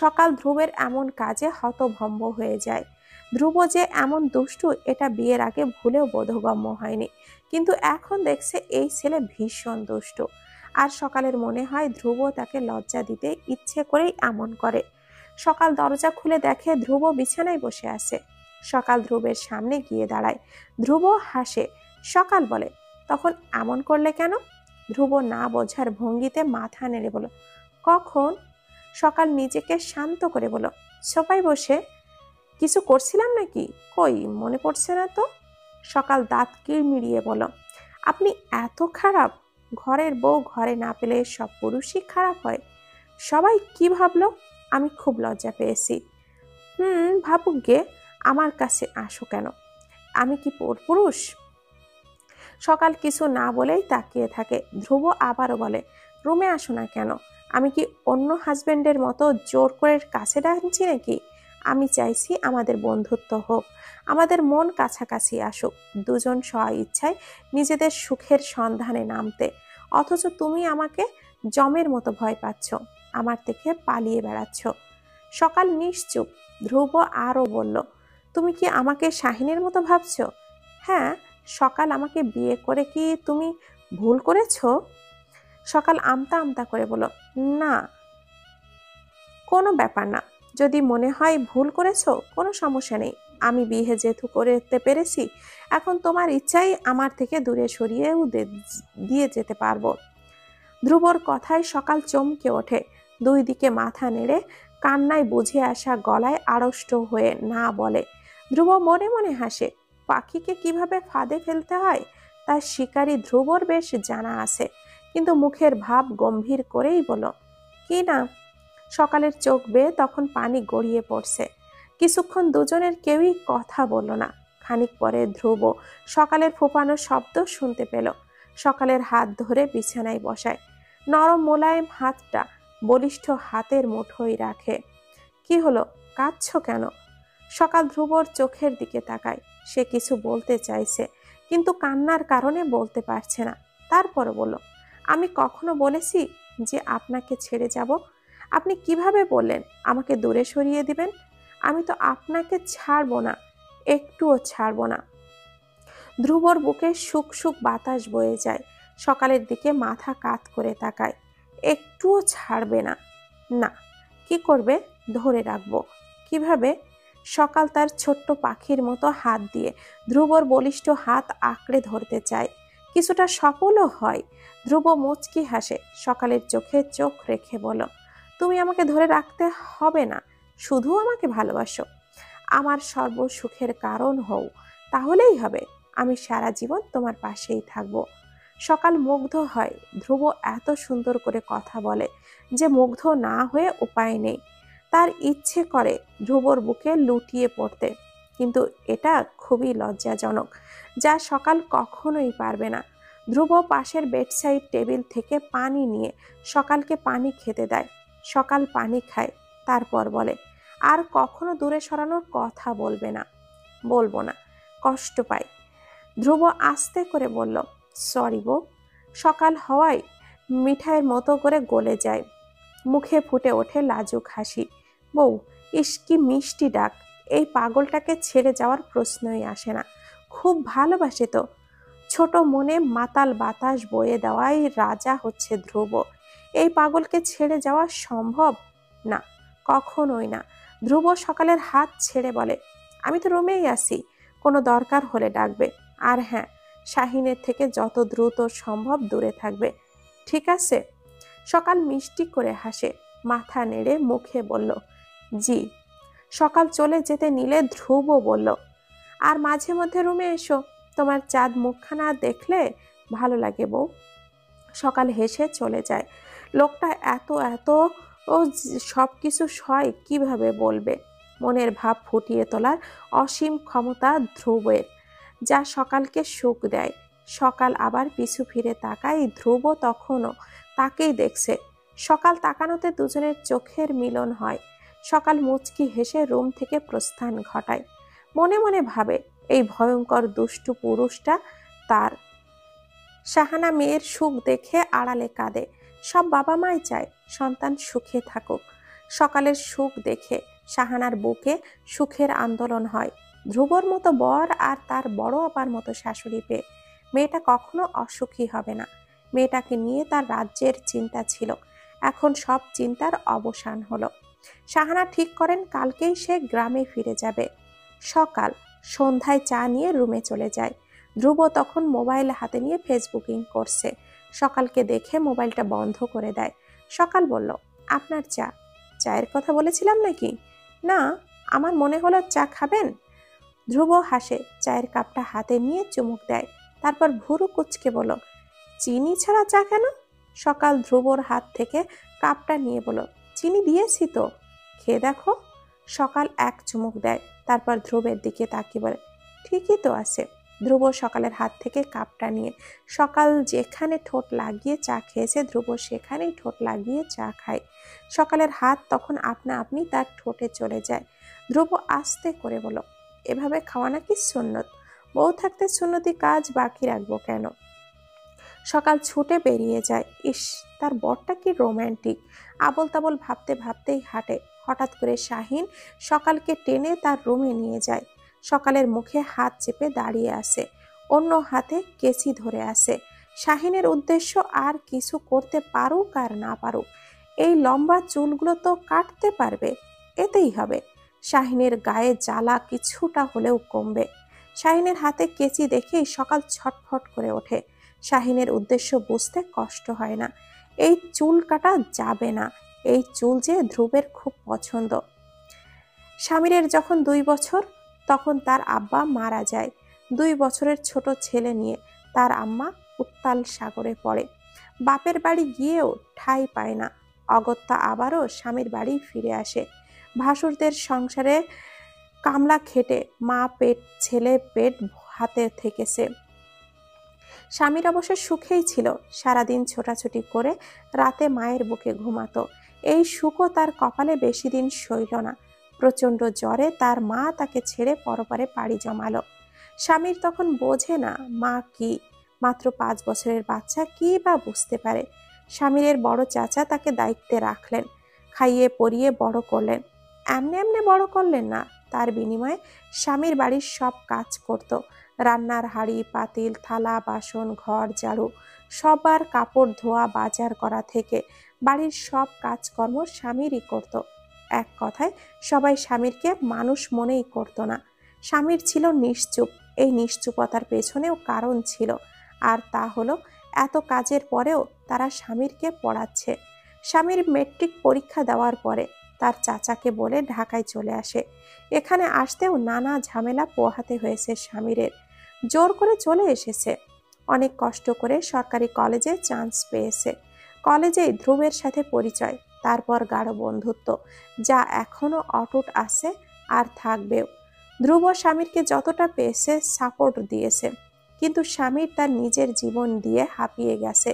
সকাল ধ্রুবের এমন কাজে হতভম্ব হয়ে যায়। ধ্রুব যে এমন দুষ্টু এটা বিয়ের আগে ভুলেও বোধগম্য হয়নি, কিন্তু এখন দেখছে এই ছেলে ভীষণ দুষ্টু। আর সকালের মনে হয় ধ্রুব তাকে লজ্জা দিতে ইচ্ছে করেই এমন করে। সকাল দরজা খুলে দেখে ধ্রুব বিছানায় বসে আছে। সকাল ধ্রুবের সামনে গিয়ে দাঁড়ায়। ধ্রুব হাসে। সকাল বলে, তখন এমন করলে কেন? ধ্রুব না বোঝার ভঙ্গিতে মাথা নেড়ে বলল, কখন? সকাল নিজেকে শান্ত করে বলল, সোফায় বসে। কিছু করছিলাম নাকি? কই মনে পড়ছে না তো। সকাল দাঁত কিড়মিড়িয়ে বলল, আপনি এত খারাপ? ঘরের বউ ঘরে না পেলে সব পুরুষই খারাপ হয়? সবাই কি ভাবলো? আমি খুব লজ্জা পেয়েছি। ভাবুক গে, আমার কাছে আসো কেন? আমি কি পরপুরুষ? সকাল কিছু না বলেই তাকিয়ে থাকে। ধ্রুব আবারও বলে, রুমে আসো না কেন? আমি কি অন্য হাজবেন্ডের মতো জোর করে কাছে ডাকছি নাকি? আমি চাইছি আমাদের বন্ধুত্ব হোক, আমাদের মন কাছাকাছি আসুক, দুজন স্ব ইচ্ছায় নিজেদের সুখের সন্ধানে নামতে। অথচ তুমি আমাকে জমের মতো ভয় পাচ্ছ, আমার থেকে পালিয়ে বেড়াচ্ছ। সকাল নিশ্চুপ। ধ্রুব আরও বলল, তুমি কি আমাকে শাহিনের মতো ভাবছো? হ্যাঁ। সকাল আমাকে বিয়ে করে কি তুমি ভুল করেছো? সকাল আমতা আমতা করে বলল, না, কোনো ব্যাপার না। যদি মনে হয় ভুল করেছো কোনো সমস্যা নেই, আমি বিয়ে যেহেতু করতে পেরেছি, এখন তোমার ইচ্ছাই আমার থেকে দূরে সরিয়েও দিয়ে যেতে পারবো। ধ্রুবর কথায় সকাল চমকে ওঠে, দুই দিকে মাথা নেড়ে কান্নায় বুঝে আসা গলায় আড়ষ্ট হয়ে না বলে। ধ্রুব মনে মনে হাসে। পাখিকে কিভাবে ফাঁদে ফেলতে হয় তার শিকারী ধ্রুবর বেশ জানা আছে, কিন্তু মুখের ভাব গম্ভীর করেই বলল, কি না। সকালের চোখ বেয়ে তখন পানি গড়িয়ে পড়ছে। কিছুক্ষণ দুজনের কেউই কথা বলল না। খানিক পরে ধ্রুব সকালের ফোঁপানোর শব্দ শুনতে পেল। সকালের হাত ধরে বিছানায় বসায়, নরম মোলায়েম হাতটা বলিষ্ঠ হাতের মুঠোয় রাখে। কি হলো, কাঁদছো কেন? সকাল ধ্রুবর চোখের দিকে তাকায়। সে কিছু বলতে চাইছে, কিন্তু কান্নার কারণে বলতে পারছে না। তারপর বলল, আমি কখনো বলেছি যে আপনাকে ছেড়ে যাব? আপনি কিভাবে বললেন আমাকে দূরে সরিয়ে দিবেন? আমি তো আপনাকে ছাড়বো না, একটুও ছাড়বো না। ধ্রুবর বুকে শুক শুক বাতাস বয়ে যায়। সকালের দিকে মাথা কাত করে তাকায়। একটুও ছাড়বে না? না। কি করবে? ধরে রাখবো। কিভাবে? সকাল তার ছোট্ট পাখির মতো হাত দিয়ে ধ্রুবর বলিষ্ঠ হাত আঁকড়ে ধরতে চায়। কিছুটা সফলও হয়। ধ্রুব মুচকি হাসে। সকালের চোখে চোখ রেখে বলো, তুমি আমাকে ধরে রাখতে হবে না, শুধু আমাকে ভালোবাসো, আমার সর্বসুখের কারণ হও, তাহলেই হবে। আমি সারা জীবন তোমার পাশেই থাকব। সকাল মুগ্ধ হয়। ধ্রুব এত সুন্দর করে কথা বলে যে মুগ্ধ না হয়ে উপায় নেই। তার ইচ্ছে করে ধ্রুবর বুকে লুটিয়ে পড়তে, কিন্তু এটা খুবই লজ্জাজনক, যা সকাল কখনোই পারবে না। ধ্রুব পাশের বেডসাইড টেবিল থেকে পানি নিয়ে সকালকে পানি খেতে দেয়। সকাল পানি খায়, তারপর বলে, আর কখনো দূরে সরানোর কথা বলবে না। বলবো না, কষ্ট পাই। ধ্রুব আস্তে করে বলল, সরি বউ। সকাল হওয়ায় মিঠাইয়ের মতো করে গলে যায়। মুখে ফুটে ওঠে লাজুক হাসি। বউ, ইস কি মিষ্টি ডাক। এই পাগলটাকে ছেড়ে যাওয়ার প্রশ্নই আসে না। খুব ভালোবাসে তো। ছোট মনে মাতাল বাতাস বয়ে দেওয়াই রাজা হচ্ছে ধ্রুব। এই পাগলকে ছেড়ে যাওয়া সম্ভব না, কখনোই না। ধ্রুব সকালের হাত ছেড়ে বলে, আমি তো রুমেই আছি, কোনো দরকার হলে ডাকবে। আর হ্যাঁ, শাহিনের থেকে যত দ্রুত সম্ভব দূরে থাকবে, ঠিক আছে? সকাল মিষ্টি করে হাসে, মাথা নেড়ে মুখে বলল, জি। সকাল চলে যেতে নিলে ধ্রুব বলল, আর মাঝে মধ্যে রুমে এসো, তোমার চাঁদ মুখখানা দেখলে ভালো লাগে বউ। সকাল হেসে চলে যায়। লোকটা এত এত ও সব কিছু সয় কিভাবে বলবে? মনের ভাব ফুটিয়ে তোলার অসীম ক্ষমতা ধ্রুবের, যা সকালকে সুখ দেয়। সকাল আবার পিছু ফিরে তাকায়। ধ্রুব তখনও তাকেই দেখছে। সকাল তাকানোতে দুজনের চোখের মিলন হয়। সকাল মুচকি হেসে রুম থেকে প্রস্থান ঘটায়। মনে মনে ভাবে, এই ভয়ঙ্কর দুষ্টু পুরুষটা তার। শাহানা মেয়ের সুখ দেখে আড়ালে কাঁদে। সব বাবা মাই চায় সন্তান সুখে থাকুক। সকালের সুখ দেখে শাহানার বুকে সুখের আন্দোলন হয়। ধ্রুবর মতো বর আর তার বড় আপার মতো শাশুড়ি পেয়ে মেয়েটা কখনো অসুখী হবে না। মেয়েটাকে নিয়ে তার রাজ্যের চিন্তা ছিল, এখন সব চিন্তার অবসান হলো। শাহানা ঠিক করেন কালকেই সে গ্রামে ফিরে যাবে। সকাল সন্ধ্যায় চা নিয়ে রুমে চলে যায়। ধ্রুব তখন মোবাইল হাতে নিয়ে ফেসবুকিং করছে। সকালকে দেখে মোবাইলটা বন্ধ করে দেয়। সকাল বলল, আপনার চা। চায়ের কথা বলেছিলাম নাকি? না, আমার মনে হলো চা খাবেন। ধ্রুব হাসে, চায়ের কাপটা হাতে নিয়ে চুমুক দেয়, তারপর ভুরু কুচকে বলল, চিনি ছাড়া চা কেন? সকাল ধ্রুবর হাত থেকে কাপটা নিয়ে বলল, চিনি দিয়েছি তো, খেয়ে দেখো। সকাল এক চুমুক দেয়, তারপর ধ্রুবের দিকে তাকিয়ে বলে, ঠিকই তো আছে। ধ্রুব সকালের হাত থেকে কাপটা নিয়ে সকাল যেখানে ঠোঁট লাগিয়ে চা খেয়েছে ধ্রুব সেখানেই ঠোঁট লাগিয়ে চা খায়। সকালের হাত তখন আপনা আপনি তার ঠোঁটে চলে যায়। ধ্রুব আস্তে করে বলল, এভাবে খাওয়া নাকি সুন্নত? বউ থাকতে সুন্নতি কাজ বাকি রাখবো কেন? সকাল ছুটে বেরিয়ে যায়। ইস, তার বরটা কি রোম্যান্টিক। আবল তাবল ভাবতে ভাবতেই হাঁটে। হঠাৎ করে শাহিন সকালকে টেনে তার রুমে নিয়ে যায়। সকালের মুখে হাত চেপে দাঁড়িয়ে আছে, অন্য হাতে কেচি ধরে আছে। শাহিনের উদ্দেশ্য, আর কিছু করতে পারুক আর না পারুক, এই লম্বা চুলগুলো তো কাটতে পারবে, এতেই হবে। শাহিনের গায়ে জ্বালা কিছুটা হলেও কমবে। শাহিনের হাতে কেচি দেখেই সকাল ছটফট করে ওঠে। শাহিনের উদ্দেশ্য বুঝতে কষ্ট হয় না। এই চুল কাটা যাবে না, এই চুল যে ধ্রুবের খুব পছন্দ। স্বামীরের যখন 2 বছর, তখন তার আব্বা মারা যায়। 2 বছরের ছোট ছেলে নিয়ে তার আম্মা উত্তাল সাগরে পড়ে। বাপের বাড়ি গিয়েও ঠাঁই পায় না। অগত্যা আবারও স্বামীর বাড়ি ফিরে আসে। ভাসুরদের সংসারে কামলা খেটে মা পেট ছেলে পেট হাতে থেকেছে। স্বামীর অবশ্য সুখেই ছিল, সারাদিন ছোটাছুটি করে রাতে মায়ের বুকে ঘুমাতো। এই সুখও তার কপালে বেশি দিন সইল না। প্রচণ্ড জ্বরে তার মা তাকে ছেড়ে পরপারে পাড়ি জমালো। স্বামীর তখন বোঝে না মা কি, মাত্র 5 বছরের বাচ্চা কি বা বুঝতে পারে। স্বামীর বড় চাচা তাকে দায়িত্বে রাখলেন, খাইয়ে পরিয়ে বড় করলেন। এমনি এমনি বড় করলেন না, তার বিনিময়ে স্বামীর বাড়ির সব কাজ করত। রান্নার হাঁড়ি পাতিল থালা বাসন ঘর ঝাড়ু, সবার কাপড় ধোয়া বাজার করা থেকে বাড়ির সব কাজকর্ম স্বামীরই করত। এক কথায় সবাই স্বামীরকে মানুষ মনেই করত না। স্বামীর ছিল নিশ্চুপ। এই নিশ্চুপতার পেছনেও কারণ ছিল, আর তা হলো এত কাজের পরেও তারা স্বামীরকে পড়াচ্ছে। স্বামীর মেট্রিক পরীক্ষা দেওয়ার পরে তার চাচাকে বলে ঢাকায় চলে আসে। এখানে আসতেও নানা ঝামেলা পোহাতে হয়েছে স্বামীরের। জোর করে চলে এসেছে। অনেক কষ্ট করে সরকারি কলেজে চান্স পেয়েছে। কলেজেই ধ্রুবের সাথে পরিচয়, তারপর গাঢ় বন্ধুত্ব, যা এখনো অটুট আছে আর থাকবেও। ধ্রুব স্বামীরকে যতটা পেয়েছে সাপোর্ট দিয়েছে, কিন্তু স্বামীর তার নিজের জীবন দিয়ে হাঁপিয়ে গেছে।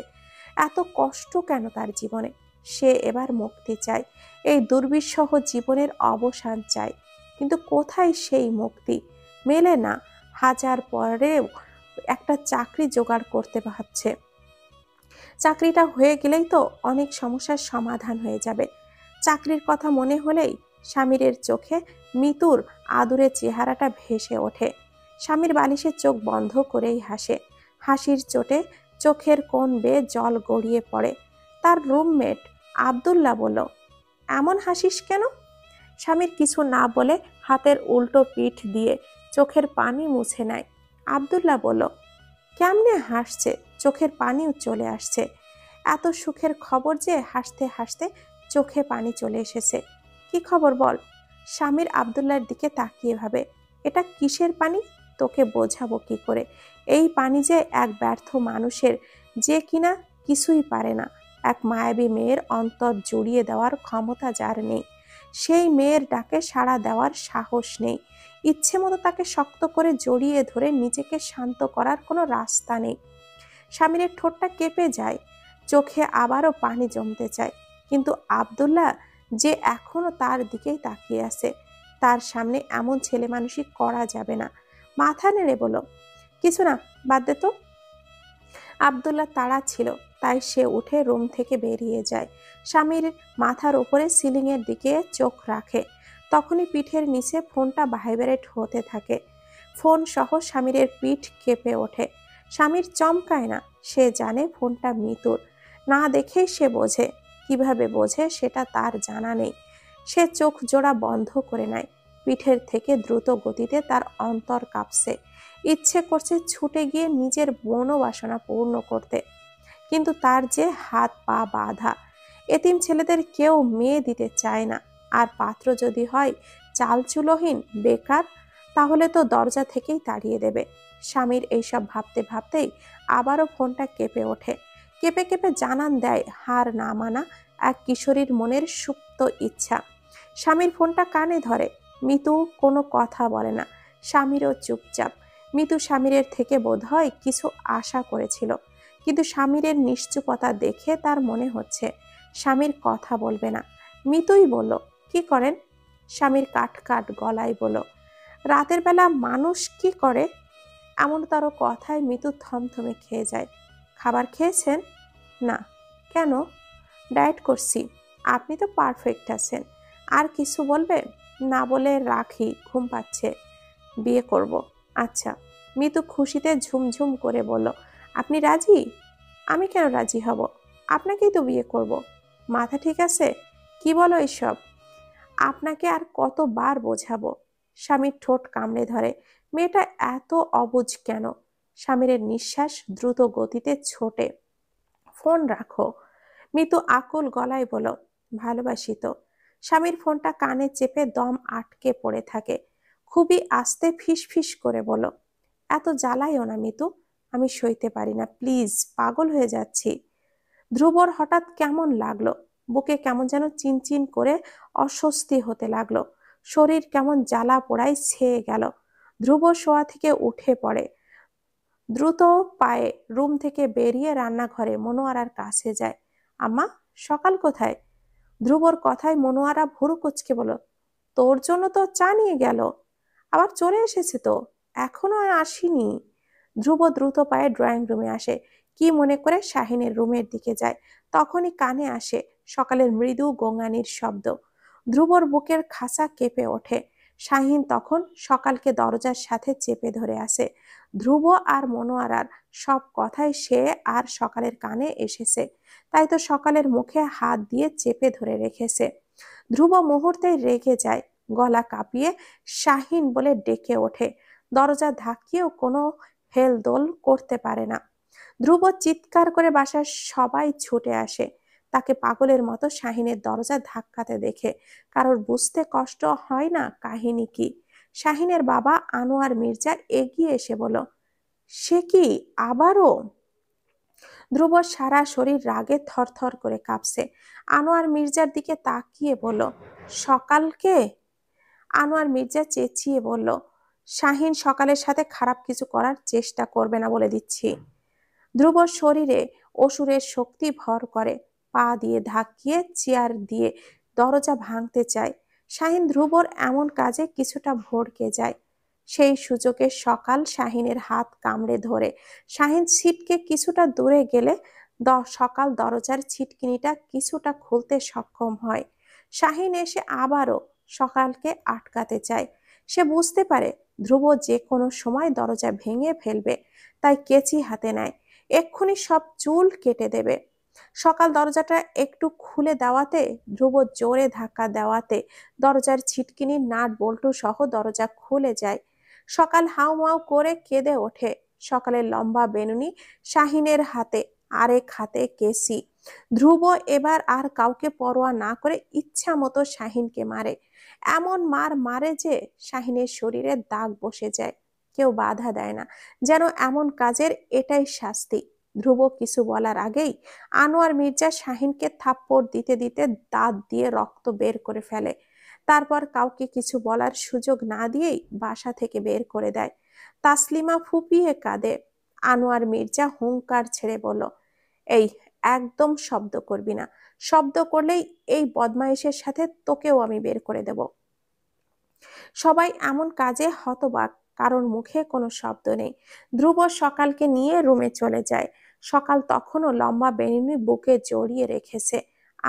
এত কষ্ট কেন তার জীবনে? সে এবার মুক্তি চায়, এই দুর্বিষহ জীবনের অবসান চায়। কিন্তু কোথায় সেই মুক্তি? মেলে না। হাজার পরেও একটা চাকরি জোগাড় করতে ভাবছে। চাকরিটা হয়ে গেলেই তো অনেক সমস্যার সমাধান হয়ে যাবে। চাকরির কথা মনে হলেই স্বামীরের চোখে মিতুর আদুরে চেহারাটা ভেসে ওঠে। স্বামীর বালিশে চোখ বন্ধ করেই হাসে। হাসির চোটে চোখের কোণ বেয়ে জল গড়িয়ে পড়ে। তার রুমমেট আব্দুল্লাহ বলল, এমন হাসিস কেন? স্বামীর কিছু না বলে হাতের উল্টো পিঠ দিয়ে চোখের পানি মুছে নেয়। আব্দুল্লাহ বলল, কেমনে হাসছে, চোখের পানিও চলে আসছে। এত সুখের খবর যে হাসতে হাসতে চোখে পানি চলে এসেছে। কি খবর বল? স্বামীর আব্দুল্লাহর দিকে তাকিয়ে ভাবে, এটা কিসের পানি? তোকে বোঝাবো কি করে? এই পানি যে এক ব্যর্থ মানুষের, যে কিনা কিছুই পারে না। এক মায়াবী মেয়ের অন্তর জুড়িয়ে দেওয়ার ক্ষমতা যার নেই, সেই মেয়ের ডাকে সাড়া দেওয়ার সাহস নেই, ইচ্ছে মতো তাকে শক্ত করে জড়িয়ে ধরে নিজেকে শান্ত করার কোনো রাস্তা নেই। স্বামীর ঠোঁটটা কেঁপে যায়, চোখে আবারও পানি জমতে চায়। কিন্তু আব্দুল্লাহ যে এখনো তার দিকেই তাকিয়ে আছে। তার সামনে এমন ছেলে মানুষই করা যাবে না। মাথা নেড়ে বলল, কিছু না, বাদ দে তো। আব্দুল্লাহ তাড়া ছিল, তাই সে উঠে রুম থেকে বেরিয়ে যায়। স্বামীর মাথার উপরে সিলিংয়ের দিকে চোখ রাখে। তখনই পিঠের নিচে ফোনটা ভাইব্রেট হতে থাকে। ফোন সহ স্বামীরের পিঠ কেঁপে ওঠে। স্বামীর চমকায় না, সে জানে ফোনটা মিতুর। না দেখেই সে বোঝে। কিভাবে বোঝে সেটা তার জানা নেই। সে চোখ জোড়া বন্ধ করে নেয়। পিঠের থেকে দ্রুত গতিতে তার অন্তর কাঁপছে। ইচ্ছে করছে ছুটে গিয়ে নিজের মনোবাসনা পূর্ণ করতে, কিন্তু তার যে হাত পা বাঁধা। এতিম ছেলেদের কেউ মেয়ে দিতে চায় না, আর পাত্র যদি হয় চালচুলোহীন বেকার, তাহলে তো দরজা থেকেই তাড়িয়ে দেবে। স্বামীর এইসব ভাবতে ভাবতেই আবারও ফোনটা কেঁপে ওঠে। কেঁপে কেঁপে জানান দেয় হার না মানা এক কিশোরীর মনের সুপ্ত ইচ্ছা। স্বামীর ফোনটা কানে ধরে। মিতু কোনো কথা বলে না, স্বামীরও চুপচাপ। মিতু স্বামীরের থেকে বোধহয় কিছু আশা করেছিল, কিন্তু স্বামীরের নিশ্চুপতা দেখে তার মনে হচ্ছে স্বামীর কথা বলবে না। মিতুই বলল, কি করেন? স্বামীর কাট কাট গলায় বলল, রাতের বেলা মানুষ কি করে? এমন তারও কথায় মিতু থমথমে খেয়ে যায়। খাবার খেয়েছেন? না। কেন? ডায়েট করছি। আপনি তো পারফেক্ট আছেন। আর কিছু বলবে? না বলে রাখি, ঘুম পাচ্ছে। বিয়ে করব। আচ্ছা। মিতু খুশিতে ঝুমঝুম করে বলল, আপনি রাজি? আমি কেন রাজি হব? আপনাকেই তো বিয়ে করব। মাথা ঠিক আছে? কি বলো এসব? আপনাকে আর কতবার বোঝাবো? স্বামীর ঠোঁট কামড়ে ধরে। মেয়েটা এত অবুঝ কেন? স্বামীর নিঃশ্বাস দ্রুত গতিতে ছোটে। ফোন রাখো। মিতু আকুল গলায় বলল, ভালোবাসি তো। স্বামীর ফোনটা কানে চেপে দম আটকে পড়ে থাকে। খুবই আস্তে ফিস ফিস করে বলো, এত জ্বালাইও না মিতু, আমি সইতে পারি না, প্লিজ, পাগল হয়ে যাচ্ছি। ধ্রুবর হঠাৎ কেমন লাগলো, বুকে কেমন যেন চিনচিন করে অস্বস্তি হতে লাগলো, শরীর কেমন জ্বালা পোড়ায় ছেয়ে গেল। ধ্রুব শোয়া থেকে উঠে পড়ে, দ্রুত পায়ে রুম থেকে বেরিয়ে রান্নাঘরে মনোয়ারার কাছে যায়। আম্মা, সকাল কোথায়? ধ্রুবর কথায় মনোয়ারা ভুরু কুচকে বলল, তোর জন্য তো চা নিয়ে গেল, আবার চলে এসেছে তো, এখনো আসেনি। ধ্রুব দ্রুত পায়ে ড্রয়িং রুমে আসে, কি মনে করে শাহিনের রুমের দিকে যায়। তখনই কানে আসে সকালের মৃদু গোঙানির শব্দ। ধ্রুবর বুকের খাসা কেঁপে ওঠে। শাহিন তখন সকালকে দরজার সাথে চেপে ধরে আসে। ধ্রুব আর মনোয়ারার সব কথাই সে আর সকালের কানে এসেছে, তাই তো সকালের মুখে হাত দিয়ে চেপে ধরে রেখেছে। ধ্রুব মুহূর্তেই রেগে যায়, গলা কাঁপিয়ে শাহিন বলে ডেকে ওঠে। দরজা ধাক্কিয়েও কোনো হেলদোল করতে পারে না। ধ্রুব চিৎকার করে বাসার সবাই ছুটে আসে, তাকে পাগলের মতো শাহিনের দরজা ধাক্কাতে দেখে। কারোর বুঝতে কষ্ট হয় না কাহিনী কি। শাহিনের বাবা আনোয়ার মির্জা এগিয়ে এসে বলল, সে কি আবারও? ধ্রুবর সারা শরীর রাগে থরথর করে কাঁপছে। আনোয়ার মির্জার দিকে তাকিয়ে বলল, সকালকে? আনোয়ার মির্জা চেঁচিয়ে বলল, শাহিন সকালের সাথে খারাপ কিছু করার চেষ্টা করবে না বলে দিচ্ছি। ধ্রুবর শরীরে অসুরের শক্তি ভর করে, পা দিয়ে ধাক্কিয়ে চেয়ার দিয়ে দরজা ভাঙতে চায়। শাহিন ধ্রুবর এমন কাজে কিছুটা ভড়কে যায়। সেই সুযোগে সকাল শাহিনের হাত কামড়ে ধরে। শাহিন ছিটকে কিছুটা দূরে গেলে সকাল দরজার ছিটকিনিটা কিছুটা খুলতে সক্ষম হয়। শাহিন এসে আবারও সকালকে আটকাতে চায়। সে বুঝতে পারে ধ্রুব যে কোনো সময় দরজা ভেঙে ফেলবে, তাই কেচি হাতে নেয়, এক্ষুনি সব চুল কেটে দেবে। সকাল দরজাটা একটু খুলে দেওয়াতে, ধ্রুব জোরে ধাক্কা দেওয়াতে দরজার ছিটকিনির নাট বল্টু সহ দরজা খুলে যায়। সকাল হাউমাউ করে কেঁদে ওঠে। সকালের লম্বা বেনুনি শাহিনের হাতে, আরেক হাতে কেসি। ধ্রুব এবার আর কাউকে পরোয়া না করে ইচ্ছা মতো শাহিনকে মারে। এমন মার মারে যে শাহিনের শরীরে দাগ বসে যায়। কেউ বাধা দেয় না, যেন এমন কাজের এটাই শাস্তি। ধ্রুব কিছু বলার আগেই আনোয়ার মির্জা শাহিনকে থাপ্পড় দিতে দিতে দাঁত দিয়ে রক্ত বের করে ফেলে। তারপর কাউকে কিছু বলার সুযোগ না দিয়েই বাসা থেকে বের করে দেয়। তাসলিমা ফুপিয়ে কাঁদে। আনোয়ার মির্জা হুংকার ছেড়ে বলল, এই, একদম শব্দ করবি না, শব্দ করলেই এই বদমাইশের সাথে তোকেও আমি বের করে দেব। সবাই এমন কাজে হতবাক, কারণ মুখে কোনো শব্দ নেই। ধ্রুব সকালকে নিয়ে রুমে চলে যায়। সকাল তখনও লম্বা বেনুনি বুকে জড়িয়ে রেখেছে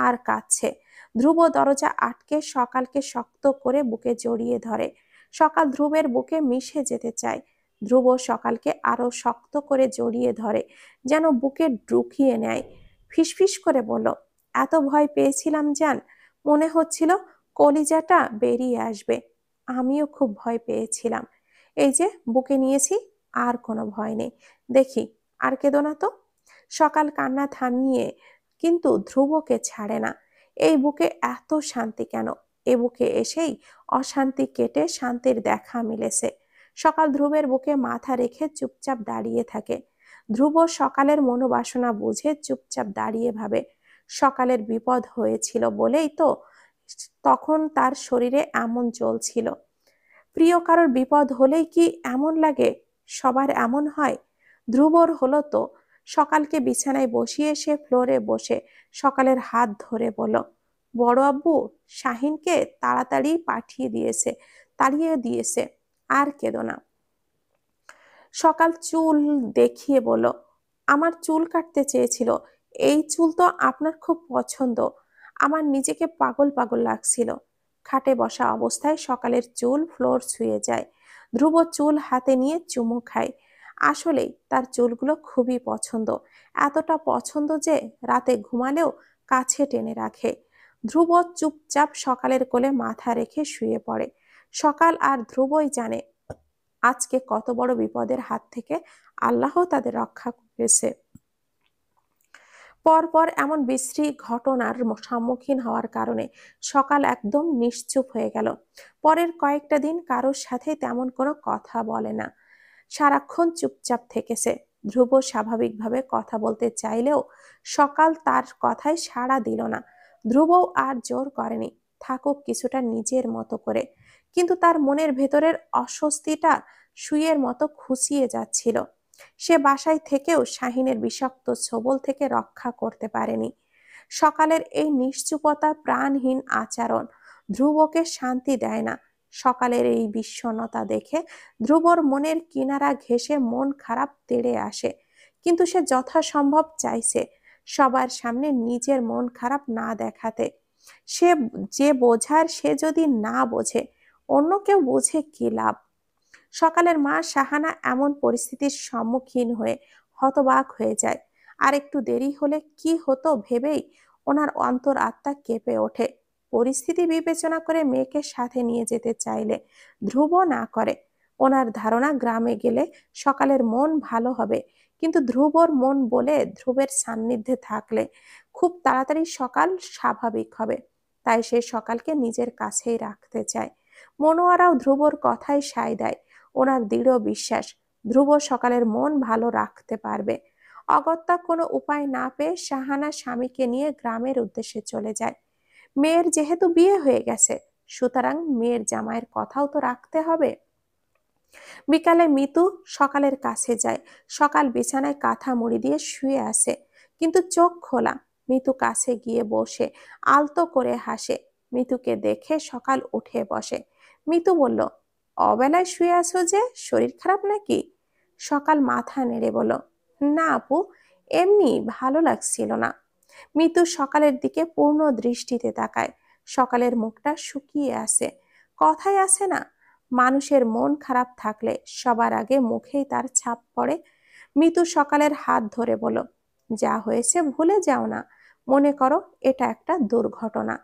আর কাঁদছে। ধ্রুব দরজা আটকে সকালকে শক্ত করে বুকে জড়িয়ে ধরে। সকাল ধ্রুবের বুকে মিশে যেতে চায়। ধ্রুব সকালকে আরো শক্ত করে জড়িয়ে ধরে, যেন বুকে ঢুকিয়ে নেয়। ফিসফিস করে বলল, এত ভয় পেয়েছিলাম জান, মনে হচ্ছিল কলিজাটা বেরিয়ে আসবে। আমিও খুব ভয় পেয়েছিলাম, এই যে বুকে নিয়েছি, আর কোনো ভয় নেই। দেখি, আর কেঁদো না তো। সকাল কান্না থামিয়ে কিন্তু ধ্রুবকে ছাড়ে না। এই বুকে এত শান্তি কেন? এ বুকে এসেই অশান্তি কেটে শান্তির দেখা মিলেছে। সকাল ধ্রুবের বুকে মাথা রেখে চুপচাপ দাঁড়িয়ে থাকে। ধ্রুব সকালের মনোবাসনা বুঝে চুপচাপ দাঁড়িয়ে ভাবে, সকালের বিপদ হয়েছিল বলেই তো তখন তার শরীরে এমন জ্বলছিল। প্রিয় কারোর বিপদ হলেই কি এমন লাগে? সবার এমন হয়? ধ্রুবর হলো তো। সকালকে বিছানায় বসিয়ে সে ফ্লোরে বসে সকালের হাত ধরে বলল, বড় আব্বু শাহিনকে তাড়াতাড়ি তাড়িয়ে দিয়েছে, আর কেঁদো না। সকাল চুল দেখিয়ে বলল, আমার চুল কাটতে চেয়েছিল, এই চুল তো আপনার খুব পছন্দ, আমার নিজেকে পাগল পাগল লাগছিল। খাটে বসা অবস্থায় সকালের চুল ফ্লোর ছুঁয়ে যায়। ধ্রুব চুল হাতে নিয়ে চুমু খায়। আসলেই তার চুলগুলো খুবই পছন্দ, এতটা পছন্দ যে রাতে ঘুমালেও কাছে টেনে রাখে। ধ্রুব চুপচাপ সকালের কোলে মাথা রেখে শুয়ে পড়ে। সকাল আর ধ্রুবই জানে আজকে কত বড় বিপদের হাত থেকে আল্লাহ তাদের রক্ষা করেছে। পরপর এমন বিশ্রী ঘটনার সম্মুখীন হওয়ার কারণে সকাল একদম নিশ্চুপ হয়ে গেল। পরের কয়েকটা দিন কারোর সাথে তেমন কোনো কথা বলে না, সারাক্ষণ চুপচাপ থেকেছে। ধ্রুব স্বাভাবিকভাবে কথা বলতে চাইলেও সকাল তার কথায় সাড়া দিল না। ধ্রুবও আর জোর করেনি, থাকুক কিছুটা নিজের মতো করে। কিন্তু তার মনের ভেতরের অস্বস্তিটা সুইয়ের মতো খুঁচিয়ে যাচ্ছিল। সে বাসায় থেকেও শাহিনের বিষাক্ত ছোবল থেকে রক্ষা করতে পারেনি। সকালের এই নিশ্চুপতা, প্রাণহীন আচরণ ধ্রুবকে শান্তি দেয় না। সকালের এই বিষণ্ণতা দেখে ধ্রুবর মনের কিনারা ঘেঁষে মন খারাপ তেড়ে আসে। কিন্তু সে যথাসম্ভব চাইছে সবার সামনে নিজের মন খারাপ না দেখাতে। সে যে বোঝার সে যদি না বোঝে, অন্য কেউ বুঝে কি লাভ? সকালের মা সাহানা এমন পরিস্থিতির সম্মুখীন হয়ে হতবাক হয়ে যায়। আর একটু দেরি হলে কি হতো ভেবেই ওনার অন্তর আত্মা কেঁপে ওঠে। পরিস্থিতি বিবেচনা করে মেয়েকে সাথে নিয়ে যেতে চাইলে ধ্রুব না করে। ওনার ধারণা গ্রামে গেলে সকালের মন ভালো হবে, কিন্তু ধ্রুবর মন বলে ধ্রুবের সান্নিধ্যে থাকলে খুব তাড়াতাড়ি সকাল স্বাভাবিক হবে। তাই সে সকালকে নিজের কাছেই রাখতে চায়। মনোয়ারাও ধ্রুবর কথায় সায় দেয়। ওনার দৃঢ় বিশ্বাস ধ্রুব সকালের মন ভালো রাখতে পারবে। অগত্যা কোনো উপায় না পেয়ে সাহানা স্বামীকে নিয়ে গ্রামের উদ্দেশ্যে চলে যায়। মেয়ের যেহেতু বিয়ে হয়ে গেছে, সুতরাং মেয়ের জামাইয়ের কথাও তো রাখতে হবে। বিকালে মিতু সকালের কাছে যায়। সকাল বিছানায় কাঁথা মুড়ি দিয়ে শুয়ে আছে, কিন্তু চোখ খোলা। মিতু কাছে গিয়ে বসে আলতো করে হাসে। মিতুকে দেখে সকাল উঠে বসে। মিতু বলল, অবেলায় শুয়ে আছো যে, শরীর খারাপ নাকি? সকাল মাথা নেড়ে বলল, না আপু, এমনি ভালো লাগছিল না। মিতু সকালের দিকে পূর্ণ দৃষ্টিতে তাকায়। সকালের মুখটা শুকিয়ে আছে। কথাই আছে না, মানুষের মন খারাপ থাকলে সবার আগে মুখেই তার ছাপ পড়ে। মিতু সকালের হাত ধরে বলল, যা হয়েছে ভুলে যাও না, মনে করো এটা একটা দুর্ঘটনা।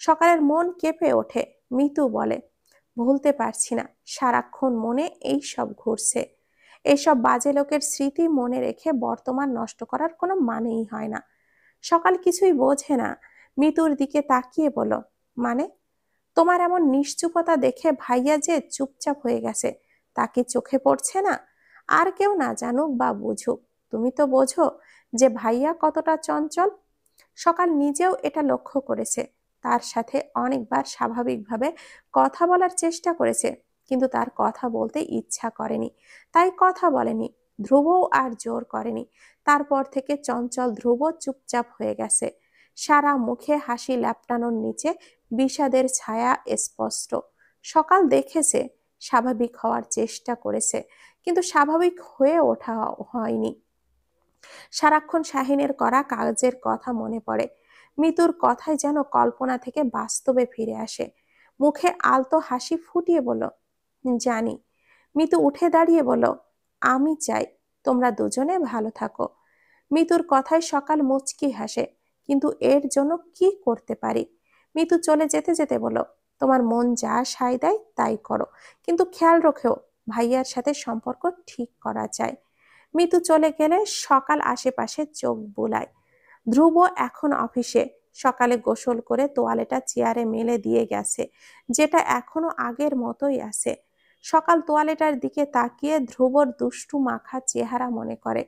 সকালের মন কেঁপে ওঠে। মিতু বলে, ভুলতে পারছি না, সারাক্ষণ মনে এই সব ঘুরছে। এইসব বাজে লোকের স্মৃতি মনে রেখে বর্তমান নষ্ট করার কোনো মানেই হয় না। সকাল কিছুই বোঝে না। মিতুর দিকে তাকিয়ে বলল, মানে? তোমার এমন নিশ্চুপতা দেখে ভাইয়া যে চুপচাপ হয়ে গেছে, তা কি চোখে পড়ছে না? আর কেউ না জানুক বা বুঝুক, তুমি তো বোঝো যে ভাইয়া কতটা চঞ্চল। সকাল নিজেও এটা লক্ষ্য করেছে। তার সাথে অনেকবার স্বাভাবিকভাবে কথা বলার চেষ্টা করেছে, কিন্তু তার কথা বলতে ইচ্ছা করেনি, তাই কথা বলেনি। ধ্রুবও আর জোর করেনি। তারপর থেকে চঞ্চল ধ্রুব চুপচাপ হয়ে গেছে। সারা মুখে হাসি ল্যাপটানোর নিচে বিষাদের ছায়া স্পষ্ট। সকাল দেখেছে, স্বাভাবিক হওয়ার চেষ্টা করেছে, কিন্তু স্বাভাবিক হয়ে ওঠা হয়নি। সারাক্ষণ শাহিনের করা কাজের কথা মনে পড়ে। মিতুর কথায় যেন কল্পনা থেকে বাস্তবে ফিরে আসে। মুখে আলতো হাসি ফুটিয়ে বলল, জানি। মিতু উঠে দাঁড়িয়ে বলল, আমি চাই তোমরা দুজনে ভালো থাকো। মিতুর কথায় সকাল মুচকি হাসে, কিন্তু এর জন্য কি করতে পারি? মিতু চলে যেতে যেতে বলল, তোমার মন যা সায় দেয় তাই করো, কিন্তু খেয়াল রেখো ভাইয়ার সাথে সম্পর্ক ঠিক করা যায়। মিতু চলে গেলে সকাল আশেপাশে চোখ বুলায়। ধ্রুব এখন অফিসে। সকালে গোসল করে তোয়ালেটা চেয়ারে মেলে দিয়ে গেছে, যেটা এখনো আগের মতোই আছে। সকাল তোয়ালেটার দিকে তাকিয়ে ধ্রুবর দুষ্টু মাখা চেহারা মনে করে।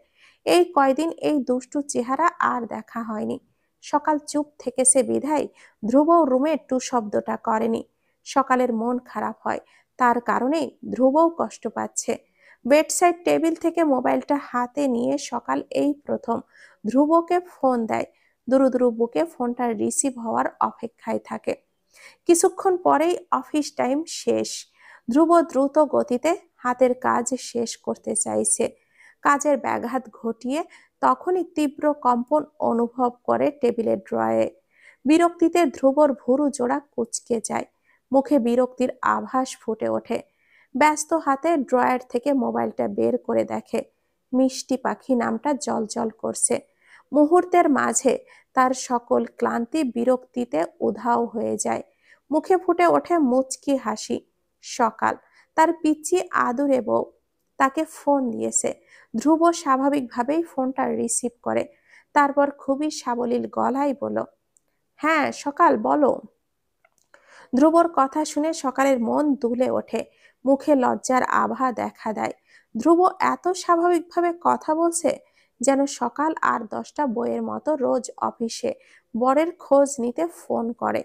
এই কয়দিন এই দুষ্টু চেহারা আর দেখা হয়নি। সকাল চুপ থেকেছে বিধায় ধ্রুব রুমে টু শব্দটা করেনি। সকালের মন খারাপ হয়, তার কারণেই ধ্রুবও কষ্ট পাচ্ছে। বেডসাইড টেবিল থেকে মোবাইলটা হাতে নিয়ে সকাল এই প্রথম ধ্রুবকে ফোন দেয়। দুরু দুরু বুকে ফোনটা রিসিভ হওয়ার অপেক্ষায় থাকে। কিছুক্ষণ পরেই অফিস টাইম শেষ। ধ্রুব দ্রুত গতিতে হাতের কাজ শেষ করতে চাইছে। কাজের ব্যাঘাত ঘটিয়ে তখনই তীব্র কম্পন অনুভব করে টেবিলের ড্রয়ে। বিরক্তিতে ধ্রুবর ভুরু জোড়া কুঁচকে যায়। মুখে বিরক্তির আভাস ফুটে ওঠে। ব্যস্ত হাতে ড্রয়ার থেকে মোবাইলটা বের করে দেখে মিষ্টি পাখি নামটা জলজল করছে। মুহূর্তের মাঝে তার সকল ক্লান্তি বিরক্তিতে উধাও হয়ে যায়। মুখে ফুটে ওঠে মুচকি হাসি। সকাল, তার পিচ্চি আদুরে বউ, তাকে ফোন দিয়েছে। ধ্রুব স্বাভাবিকভাবেই ফোনটা রিসিভ করে। তারপর খুবই সাবলীল গলায় বলল, হ্যাঁ সকাল, বলো। ধ্রুবর কথা শুনে সকালের মন দুলে ওঠে, মুখে লজ্জার আভা দেখা দেয়। ধ্রুব এত স্বাভাবিকভাবে কথা বলছে যেন সকাল আর 10টা বইয়ের মতো রোজ অফিসে বরের খোঁজ নিতে ফোন করে।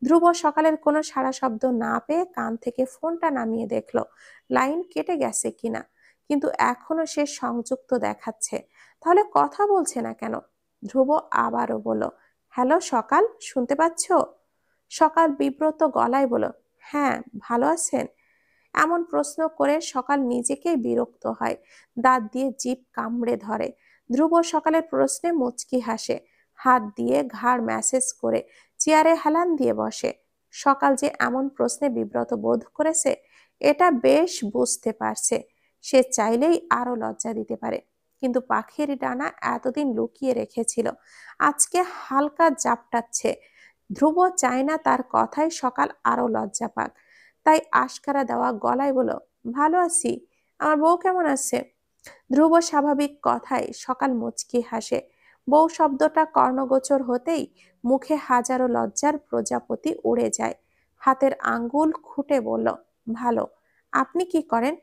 ধ্রুব সকালের কোনো সাড়া শব্দ না পেয়ে কান থেকে ফোনটা নামিয়ে দেখলো লাইন কেটে গেছে কিনা, কিন্তু এখনো সে সংযুক্ত দেখাচ্ছে। তাহলে কথা বলছে না কেন? ধ্রুব আবারও বলল, হ্যালো সকাল, শুনতে পাচ্ছ? সকাল বিব্রত গলায় বলল, হ্যাঁ, ভালো আছেন? এমন প্রশ্ন করে সকাল নিজেকেই বিরক্ত হয়, দাঁত দিয়ে জিভ কামড়ে ধরে। ধ্রুব সকালের প্রশ্নে মুচকি হাসে, হাত দিয়ে ঘাড় ম্যাসেজ করে চেয়ারে হেলান দিয়ে বসে। সকাল যে এমন প্রশ্নে বিব্রত বোধ করেছে এটা বেশ বুঝতে পারছে। সে চাইলেই আরো লজ্জা দিতে পারে, কিন্তু পাখির ডানা এতদিন লুকিয়ে রেখেছিল, আজকে হালকা জাপটাচ্ছে। ধ্রুব চায় না তার কথায় সকাল আরো লজ্জা পাক, তাই আশকারা দেওয়া গলায় বলল, ভালো আছি, আমার বউ কেমন আছে? ধ্রুব স্বাভাবিক কথায় সকাল মুচকি হাসে। বউ শব্দটা কর্ণগোচর হতেই মুখে হাজারো লজ্জার প্রজাপতি উড়ে যায়। হাতের আঙ্গুল খুঁটে বলল, ভালো। আপনি কি করেন?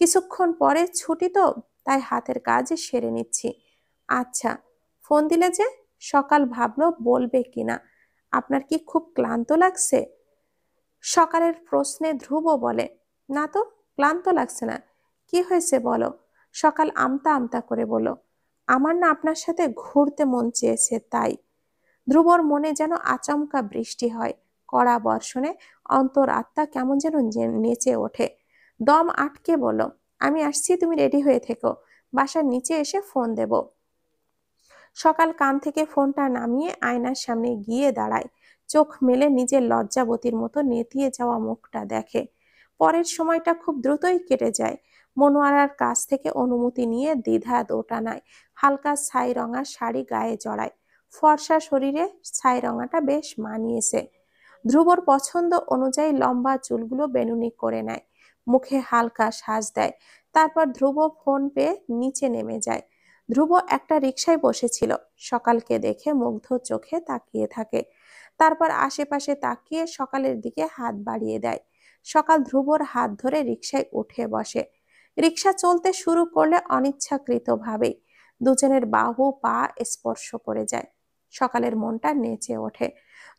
কিছুক্ষণ পরে ছুটি তো, তাই হাতের কাজ সেরে নিচ্ছি। আচ্ছা, ফোন দিলে যে? সকাল ভাবলো বলবে কিনা। আপনার কি খুব ক্লান্ত লাগছে? সকালের প্রশ্নে ধ্রুব বলে, না তো, ক্লান্ত লাগছে না। কি হয়েছে বলো? সকাল আমতা আমতা করে বলল, আমার না আপনার সাথে ঘুরতে মন চেয়েছে, তাই। ধ্রুবর মনে যেন আচমকা বৃষ্টি হয়, কড়া বর্ষণে অন্তর আত্মা কেমন যেন নেচে ওঠে। দম আটকে বলল, আমি আসছি, তুমি রেডি হয়ে থেকো, বাসার নিচে এসে ফোন দেব। সকাল কান থেকে ফোনটা নামিয়ে আয়নার সামনে গিয়ে দাঁড়ায়, চোখ মেলে নিজের লজ্জাবতীর মতো নেতিয়ে যাওয়া মুখটা দেখে। পরের সময়টা খুব দ্রুতই কেটে যায়। মনোয়ারার কাছ থেকে অনুমতি নিয়ে দ্বিধা দোটানায় হালকা ছাই রঙা শাড়ি গায়ে জড়ায়। ফর্সা শরীরে ছাই রঙাটা বেশ মানিয়েছে। ধ্রুবর পছন্দ অনুযায়ী লম্বা চুলগুলো বেনুনি করে নেয়, মুখে হালকা সাজ দেয়। তারপর ধ্রুব ফোন পেয়ে নিচে নেমে যায়। ধ্রুব একটা রিকশায় বসেছিল, সকালকে দেখে মুগ্ধ চোখে তাকিয়ে থাকে। তারপর আশেপাশে তাকিয়ে সকালের দিকে হাত বাড়িয়ে দেয়। সকাল ধ্রুবর হাত ধরে রিকশায় উঠে বসে। রিকশা চলতে শুরু করলে অনিচ্ছাকৃতভাবেই দুজনের বাহু পা স্পর্শ করে যায়। সকালের মনটা নেচে ওঠে।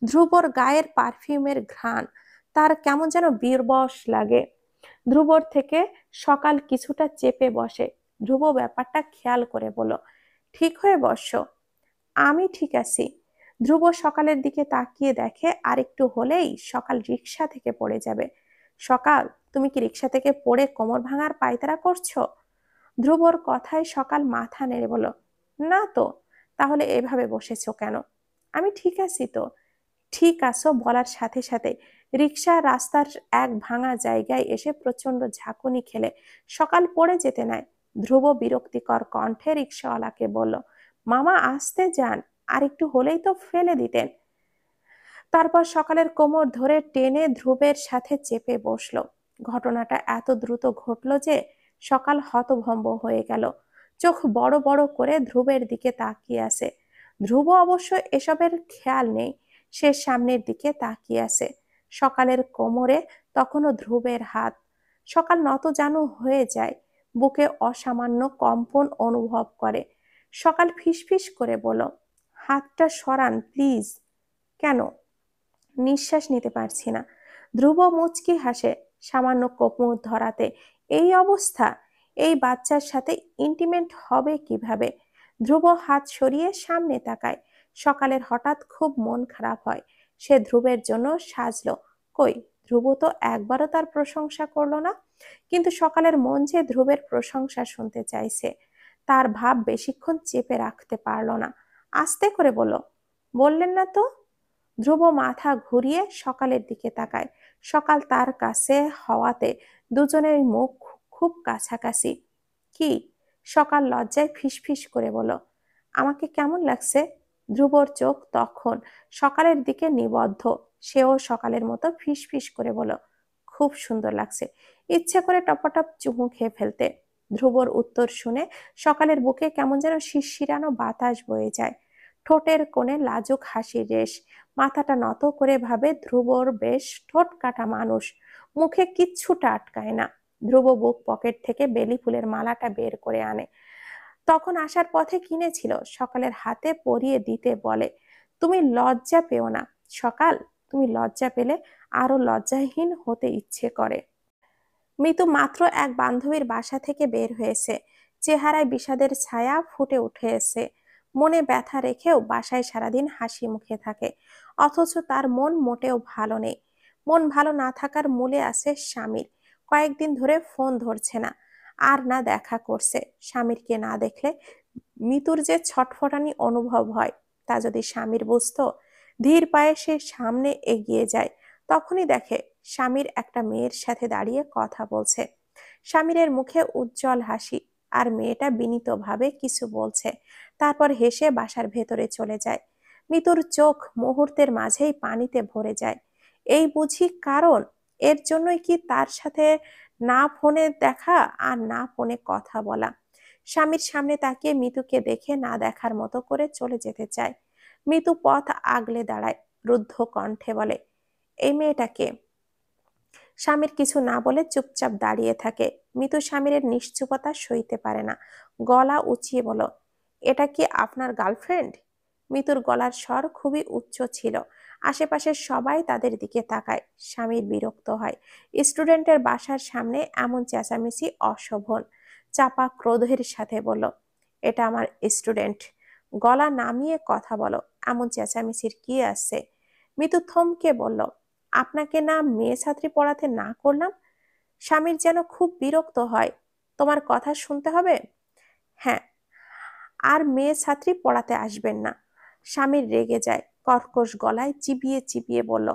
ধ্রুবর গায়ের পারফিউমের ঘ্রাণ তার কেমন যেন বীরবশ লাগে। ধ্রুবর থেকে সকাল কিছুটা চেপে বসে। ধ্রুব ব্যাপারটা খেয়াল করে বলল, ঠিক হয়ে বসো। আমি ঠিক আছি। ধ্রুব সকালের দিকে তাকিয়ে দেখে আরেকটু হলেই সকাল রিকশা থেকে পড়ে যাবে। সকাল, তুমি কি রিকশা থেকে পড়ে কোমর ভাঙার পায়তারা করছো? ধ্রুবর কথায় সকাল মাথা নেড়ে বলল, না তো। তাহলে এভাবে বসেছো কেন? আমি ঠিক আছি তো। ঠিক আছো বলার সাথে সাথে রিকশা রাস্তার এক ভাঙা জায়গায় এসে প্রচন্ড ঝাঁকুনি খেলে সকাল পড়ে যেতে নেয়। ধ্রুব বিরক্তিকর কণ্ঠে রিকশাওয়ালাকে বলল, মামা আসতে যান, আর একটু হলেই তো ফেলে দিতেন। তারপর সকালের কোমর ধরে টেনে ধ্রুবের সাথে চেপে বসলো। ঘটনাটা এত দ্রুত ঘটলো যে সকাল হতভম্ব হয়ে গেল, চোখ বড় বড় করে ধ্রুবের দিকে তাকিয়ে আছে। ধ্রুব অবশ্য এসবের খেয়াল নেই, সে সামনের দিকে তাকিয়ে আছে। সকালের কোমরে তখনও ধ্রুবের হাত। সকাল নতজানু হয়ে যায়, বুকে অসামান্য কম্পন অনুভব করে। সকাল ফিসফিস করে বলল, হাতটা সরান প্লিজ। কেন? নিঃশ্বাস নিতে পারছি না। ধ্রুব মুচকি হাসে, সামান্য কোমর ধরাতে এই অবস্থা? এই বাচ্চার সাথে ইন্টিমেট হবে কিভাবে? ধ্রুব হাত সরিয়ে সামনে তাকায়। সকালের হঠাৎ খুব মন খারাপ হয়। সে ধ্রুবের জন্য সাজলো। কই, ধ্রুব তো একবারও তার প্রশংসা করলো না। কিন্তু সকালের মন যে ধ্রুবের প্রশংসা শুনতে চাইছে, তার ভাব বেশিক্ষণ চেপে রাখতে পারলো না। আস্তে করে বলল, বললেন না তো। ধ্রুব মাথা ঘুরিয়ে সকালের দিকে তাকায়। সকাল তার কাছে হওয়াতে দুজনের মুখ খুব কাছাকাছি। কি? সকাল লজ্জায় ফিসফিস করে বলল, আমাকে কেমন লাগছে? ধ্রুবর চোখ তখন সকালের দিকে নিবদ্ধ। সেও সকালের মতো ফিসফিস করে বলল, খুব সুন্দর লাগছে। ইচ্ছে করে টপাটপ চুমু খেয়ে ফেলতে। ধ্রুবর উত্তর শুনে সকালের বুকে কেমন যেন শিরশিরানো বাতাস বয়ে যায়। ঠোঁটের কোণে লাজুক হাসির রেশ। মাথাটা নত করে ভাবে ধ্রুবর বেশ ঠোঁট কাটা মানুষ, মুখে কিচ্ছুটা আটকায় না। ধ্রুব বুক পকেট থেকে বেলি ফুলের মালাটা বের করে আনে। তখন আসার পথে কিনেছিল, সকালের হাতে পরিয়ে দিতে বলে, তুমি লজ্জা পেও না সকাল, তুমি লজ্জা পেলে আরো লজ্জাহীন হতে ইচ্ছে করে। মিতু মাত্র এক বান্ধবীর বাসা থেকে বের হয়েছে, চেহারায় বিষাদের ছায়া ফুটে উঠেছে। মনে ব্যথা রেখেও বাসায় সারাদিন হাসি মুখে থাকে, অথচ তার মন মোটেও ভালো নেই। মন ভালো না থাকার মূলে আছে স্বামীর। কয়েকদিন ধরে ফোন ধরছে না, আর না দেখা করছে। স্বামীরকে না দেখলে মিতুর যে ছটফটানি অনুভব হয়, তা যদি স্বামীর বুঝতো। ধীর পায়ে সে সামনে এগিয়ে যায়, তখনই দেখে স্বামীর একটা মেয়ের সাথে দাঁড়িয়ে কথা বলছে। স্বামীরের মুখে উজ্জ্বল হাসি, আর মেয়েটা বিনীতভাবে কিছু বলছে, তারপর হেসে বাসার ভেতরে চলে যায়। মিতুর চোখ মুহূর্তের মাঝেই পানিতে ভরে যায়। এই বুঝি কারণ, এর জন্যই কি তার সাথে না ফোনে দেখা আর না ফোনে কথা বলা। স্বামীর সামনে তাকিয়ে মিতুকে দেখে না দেখার মতো করে চলে যেতে চায়। মিতু পথ আগলে দাঁড়ায়, রুদ্ধ কণ্ঠে বলে, এই মেয়েটাকে। স্বামীর কিছু না বলে চুপচাপ দাঁড়িয়ে থাকে। মিতু স্বামীর নিশ্চুপতা সইতে পারে না, গলা উঁচিয়ে বলো, এটা কি আপনার গার্লফ্রেন্ড? মিতুর গলার স্বর খুবই উচ্চ ছিল। আশেপাশের সবাই তাদের দিকে তাকায়। স্বামীর বিরক্ত হয়। স্টুডেন্টের বাসার সামনে এমন চেঁচামেচি অশোভন। চাপা ক্রোধের সাথে বলল, এটা আমার স্টুডেন্ট। গলা নামিয়ে কথা বলো, এমন চেঁচামেচির কি আছে? মিতু থমকে বলল, আপনাকে না মেয়ে ছাত্রী পড়াতে না করলাম? স্বামীর যেন খুব বিরক্ত হয়, তোমার কথা শুনতে হবে? হ্যাঁ, আর মেয়ে ছাত্রী পড়াতে আসবেন না। স্বামীর রেগে যায়, কর্কশ গলায় চিবিয়ে চিবিয়ে বলল,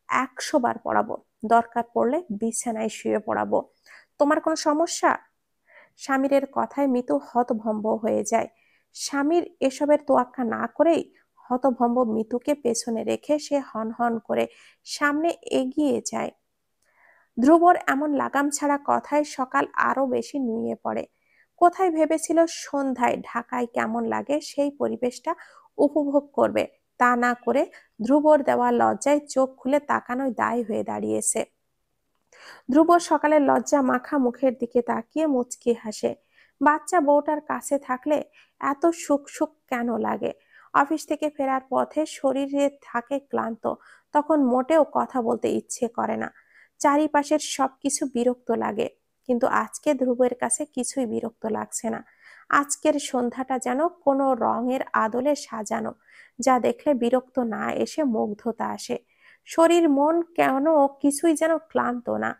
100 বার পড়াবো, দরকার পড়লে বিছানায় শুয়ে পড়াবো। তোমার কোনো সমস্যা? স্বামীরের কথায় মিতু হতভম্ব হয়ে যায়। স্বামীর এসবের তোয়াক্কা না করেই হতভম্ব মিতুকে পেছনে রেখে সে হনহন করে সামনে এগিয়ে যায়। ধ্রুবর এমন লাগাম ছাড়া কথায় সকাল আরো বেশি নুয়ে পড়ে। কোথায় ভেবেছিল সন্ধ্যায় ঢাকায় কেমন লাগে সেই পরিবেশটা উপভোগ করবে, তা না করে ধ্রুবর দেওয়া লজ্জায় চোখ খুলে তাকানোই দায় হয়ে দাঁড়িয়েছে। ধ্রুব সকালের লজ্জা মাখা মুখের দিকে তাকিয়ে মুচকি হাসে। বাচ্চা বউটার কাছে থাকলে এত সুখ সুখ কেন লাগে? অফিস থেকে ফেরার পথে শরীরে থাকে ক্লান্ত, তখন মোটেও কথা বলতে ইচ্ছে করে না। চারিপাশের সবকিছু বিরক্ত লাগে, কিন্তু আজকে ধ্রুবের কাছে কিছুই বিরক্ত লাগছে না। আজকের সন্ধ্যাটা যেন কোনো রঙের আদলে সাজানো, যা দেখলে বিরক্ত না এসে মুগ্ধতা আসে। শরীর মন কেন কিছুই যেন ক্লান্ত না,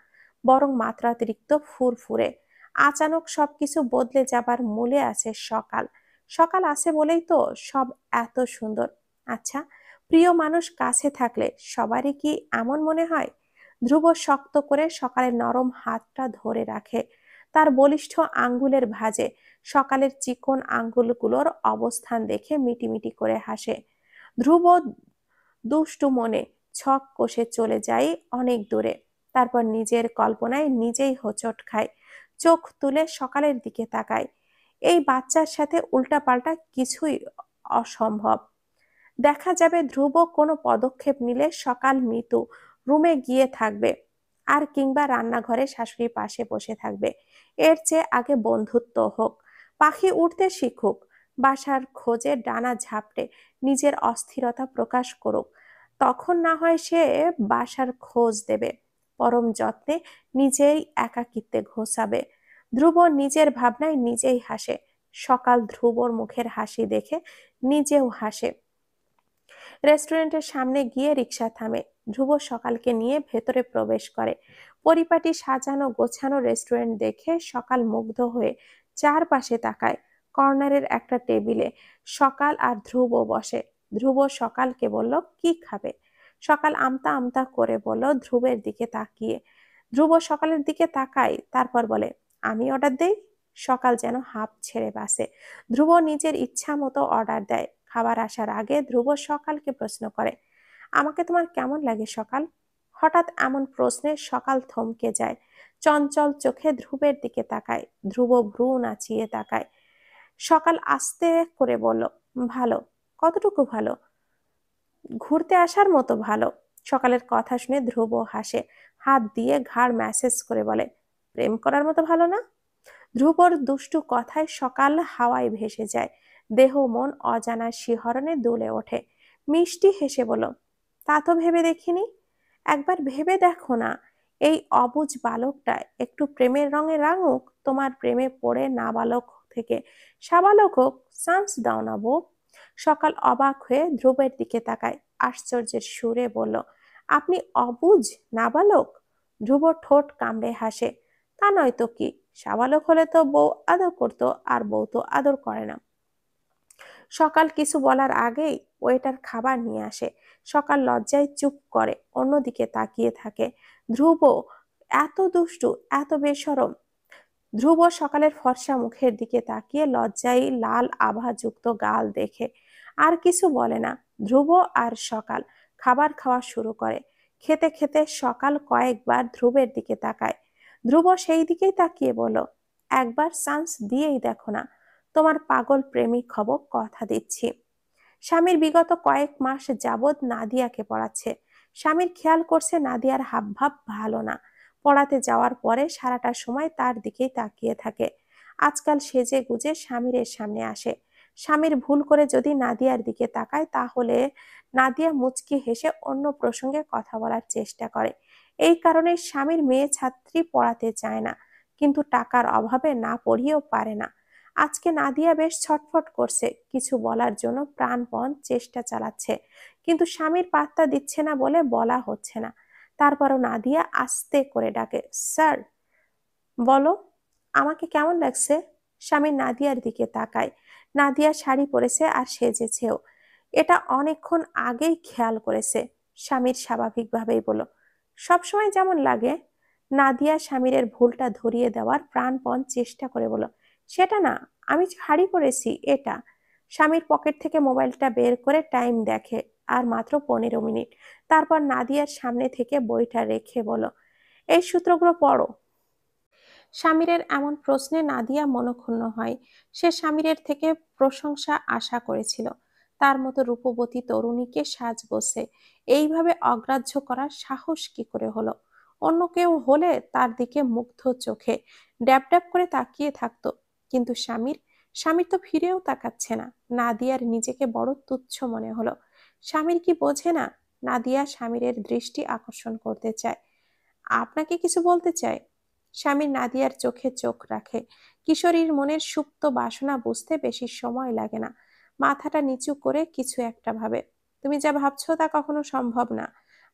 বরং মাত্রাতিরিক্ত ফুরফুরে। আচানক সবকিছু বদলে যাবার মূলে আছে সকাল। সকাল আছে বলেই তো সব এত সুন্দর। আচ্ছা, প্রিয় মানুষ কাছে থাকলে সবারই কি এমন মনে হয়? ধ্রুব শক্ত করে সকালের নরম হাতটা ধরে রাখে, তার বলিষ্ঠ আঙ্গুলের ভাঁজে সকালের চিকন আঙ্গুলগুলোর অবস্থান দেখে মিটিমিটি করে হাসে। ধ্রুব দুষ্টু মনে ছক কষে চলে যায় অনেক দূরে, তারপর নিজের কল্পনায় নিজেই হোঁচট খায়। চোখ তুলে সকালের দিকে তাকায়। এই বাচ্চার সাথে উল্টাপাল্টা কিছুই অসম্ভব। দেখা যাবে ধ্রুব কোনো পদক্ষেপ নিলে সকাল মিতু রুমে গিয়ে থাকবে, আর কিংবা রান্নাঘরে শাশুড়ি পাশে বসে থাকবে। এর চেয়ে আগে বন্ধুত্ব হোক, পাখি উড়তে শিখুক, বাসার খোঁজে ডানা ঝাপটে নিজের অস্থিরতা প্রকাশ করুক। তখন না হয় সে বাসার খোঁজ দেবে, পরম যত্নে নিজেই একাকিত্বে ঘোচাবে। ধ্রুব নিজের ভাবনায় নিজেই হাসে। সকাল ধ্রুবর মুখের হাসি দেখে নিজেও হাসে। রেস্টুরেন্টের সামনে গিয়ে রিক্সা থামে। ধ্রুব সকালকে নিয়ে ভেতরে প্রবেশ করে। পরিপাটি সাজানো গোছানো রেস্টুরেন্ট দেখে সকাল মুগ্ধ হয়ে চারপাশে তাকায়। কর্নারের একটা টেবিলে সকাল আর ধ্রুব বসে। ধ্রুব সকালকে বলল, কি খাবে? সকাল আমতা আমতা করে বলল, ধ্রুবের দিকে তাকিয়ে। ধ্রুব সকালের দিকে তাকায়, তারপর বলে, আমি অর্ডার দেই? সকাল যেন হাঁপ ছেড়ে বাসে। ধ্রুব নিজের ইচ্ছা মতো অর্ডার দেয়। খাবার আসার আগে ধ্রুব সকালকে প্রশ্ন করে, আমাকে তোমার কেমন লাগে সকাল? হঠাৎ এমন প্রশ্নে সকাল থমকে যায়। চঞ্চল চোখে ধ্রুবের দিকে তাকায়। ধ্রুব ভ্রু নাচিয়ে তাকায়। সকাল আস্তে করে বলল, ভালো। কতটুকু ভালো? ঘুরতে আসার মতো ভালো। সকালের কথা শুনে ধ্রুব হাসে, হাত দিয়ে ঘাড় ম্যাসেজ করে বলে, প্রেম করার মতো ভালো না? ধ্রুবর দুষ্টু কথায় সকাল হাওয়ায় ভেসে যায়। দেহ মন অজানা শিহরণে দুলে ওঠে। মিষ্টি হেসে বলল, তা তো ভেবে দেখিনি। একবার ভেবে দেখো না, এই অবুঝ বালকটা একটু প্রেমের রঙে রাঙুক, তোমার প্রেমে পড়ে নাবালক থেকে সাবালক হোক, চান্স দাও না বউ। সকাল অবাক হয়ে ধ্রুবের দিকে তাকায়, আশ্চর্যের সুরে বলল, আপনি অবুঝ নাবালক? ধ্রুব ঠোঁট কামড়ে হাসে, তা নয় তো কি, সাবালক হলে তো বউ আদর করতো, আর বউ তো আদর করে না। সকাল কিছু বলার আগেই ওয়েটার খাবার নিয়ে আসে। সকাল লজ্জায় চুপ করে, অন্যদিকে তাকিয়ে থাকে। ধ্রুব এত দুষ্টু, এত বেশরম। ধ্রুব সকালের ফর্সা মুখের দিকে তাকিয়ে লজ্জায় লাল আভাযুক্ত গাল দেখে আর কিছু বলে না। ধ্রুব আর সকাল খাবার খাওয়া শুরু করে। খেতে খেতে সকাল কয়েকবার ধ্রুবের দিকে তাকায়। ধ্রুব সেই দিকেই তাকিয়ে বলল, একবার চান্স দিয়েই দেখো না, তোমার পাগল প্রেমিক হব, কথা দিচ্ছি। স্বামীর বিগত কয়েক মাস যাবৎ নাদিয়াকে পড়াচ্ছে। স্বামীর খেয়াল করছে নাদিয়ার হাবভাব ভালো না। পড়াতে যাওয়ার পরে সারাটা সময় তার দিকেই তাকিয়ে থাকে। আজকাল সেজে গুজে স্বামীর সামনে আসে। স্বামীর ভুল করে যদি নাদিয়ার দিকে তাকায়, তাহলে নাদিয়া মুচকি হেসে অন্য প্রসঙ্গে কথা বলার চেষ্টা করে। এই কারণে স্বামীর মেয়ে ছাত্রী পড়াতে চায় না, কিন্তু টাকার অভাবে না পড়িয়েও পারে না। আজকে নাদিয়া বেশ ছটফট করছে, কিছু বলার জন্য প্রাণপণ চেষ্টা চালাচ্ছে, কিন্তু স্বামীর পাত্তা দিচ্ছে না বলে বলা হচ্ছে না। তারপরও নাদিয়া আস্তে করে ডাকে, স্যার। বলো, আমাকে কেমন লাগছে? স্বামী নাদিয়ার দিকে তাকায়। নাদিয়া শাড়ি পরেছে আর সেজেছেও। এটা অনেকক্ষণ আগেই খেয়াল করেছে। স্বামীর স্বাভাবিকভাবেই বলল, সবসময় যেমন লাগে। নাদিয়া স্বামীর ভুলটা ধরিয়ে দেওয়ার প্রাণপণ চেষ্টা করে বলল, সেটা না, আমি শাড়ি পরেছি এটা। স্বামীর পকেট থেকে মোবাইলটা বের করে টাইম দেখে, আর মাত্র 15 মিনিট। তারপর নাদিয়ার সামনে থেকে বইটা রেখে বলো, এই সূত্রগুলো পড়ো। স্বামীরের এমন প্রশ্নে নাদিয়া মনক্ষুণ্ণ হয়। সে স্বামীরের থেকে প্রশংসা আশা করেছিল। তার মতো রূপবতী তরুণীকে সাজগোজে এইভাবে অগ্রাহ্য করার সাহস কি করে হলো? অন্য কেউ হলে তার দিকে মুগ্ধ চোখে ড্যাব ড্যাব করে তাকিয়ে থাকতো, কিন্তু স্বামীর তো ফিরেও তাকাচ্ছে না। নাদিয়ার নিজেকে বড় তুচ্ছ মনে হলো। স্বামীর কি বোঝে না নাদিয়া স্বামীরের দৃষ্টি আকর্ষণ করতে চায়, আপনাকে কিছু বলতে চায়? স্বামী নাদিয়ার চোখে চোখ রাখে। কিশোরীর মনের সুপ্ত বাসনা বুঝতে বেশি সময় লাগে না। মাথাটা নিচু করে কিছু একটা ভাবে। তুমি যা ভাবছো তা কখনো সম্ভব না।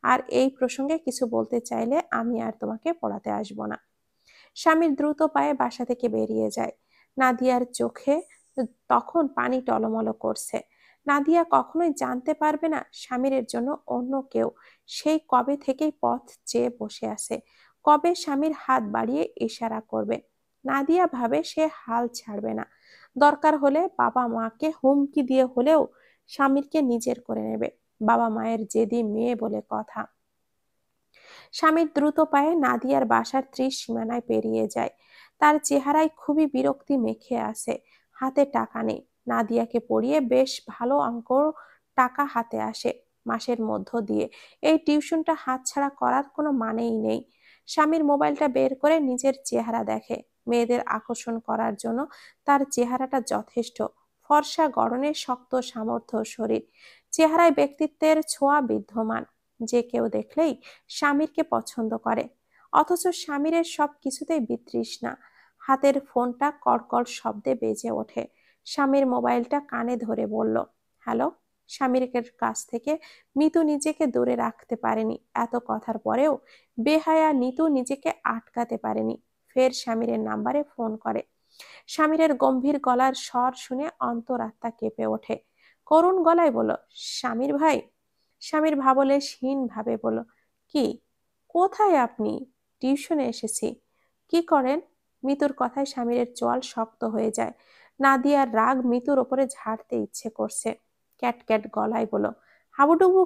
আর এই প্রসঙ্গে কিছু বলতে চাইলে আমি আর তোমাকে পড়াতে আসবো না। স্বামীর দ্রুত পায়ে বাসা থেকে বেরিয়ে যায়। নাদিয়ার চোখে তখন পানি টলমল করছে। নাদিয়া কখনোই জানতে পারবে না স্বামীর জন্য অন্য কেউ সেই কবে থেকেই পথ চেয়ে বসে আছে, কবে স্বামীর হাত বাড়িয়ে ইশারা করবে। নাদিয়া ভাবে সে হাল ছাড়বে না। দরকার হলে বাবা মাকে হুমকি দিয়ে হলেও স্বামীরকে নিজের করে নেবে। বাবা মায়ের জেদি মেয়ে বলে কথা। স্বামীর দ্রুত পায়ে নাদিয়ার বাসার ত্রিসীমানায় পেরিয়ে যায়। তার চেহারায় খুবই বিরক্তি মেখে আছে। হাতে টাকা নেই। নাদিয়াকে পড়িয়ে বেশ ভালো অঙ্ক টাকা হাতে আসে মাসের মধ্য দিয়ে। এই টিউশনটা হাতছাড়া করার কোনো মানেই নেই। স্বামীর মোবাইলটা বের করে নিজের চেহারা দেখে। মেয়েদের আকর্ষণ করার জন্য তার চেহারাটা যথেষ্ট। ফর্সা গড়নের শক্ত সামর্থ্য শরীর, চেহারায় ব্যক্তিত্বের ছোঁয়া বিদ্যমান। যে কেউ দেখলেই স্বামীরকে পছন্দ করে। অথচ স্বামীরের সব কিছুতেই বিতৃষ্ণা। হাতের ফোনটা কড়কড় শব্দে বেজে ওঠে। স্বামীর মোবাইলটা কানে ধরে বলল, হ্যালো। স্বামীর কাছ থেকে মিতু নিজেকে দূরে রাখতে পারেনি। এত কথার পরেও বেহায়া নিতু নিজেকে আটকাতে পারেনি। ফের স্বামীরের নাম্বারে ফোন করে। স্বামীরের গম্ভীর গলার স্বর শুনে অন্তরাত্মা কেঁপে ওঠে। করুণ গলায় বলল, স্বামীর ভাই। স্বামীর ভাবলেশহীন ভাবে বলল, কি? কোথায় আপনি? টিউশনে এসেছি। কি করেন? মিতুর কথায় স্বামীরের চোয়াল শক্ত হয়ে যায়। নাদিয়ার রাগ মিতুর ওপরে ঝাড়তে ইচ্ছে করছে। ক্যাট ক্যাট গলায় বলল, হাবুডুবু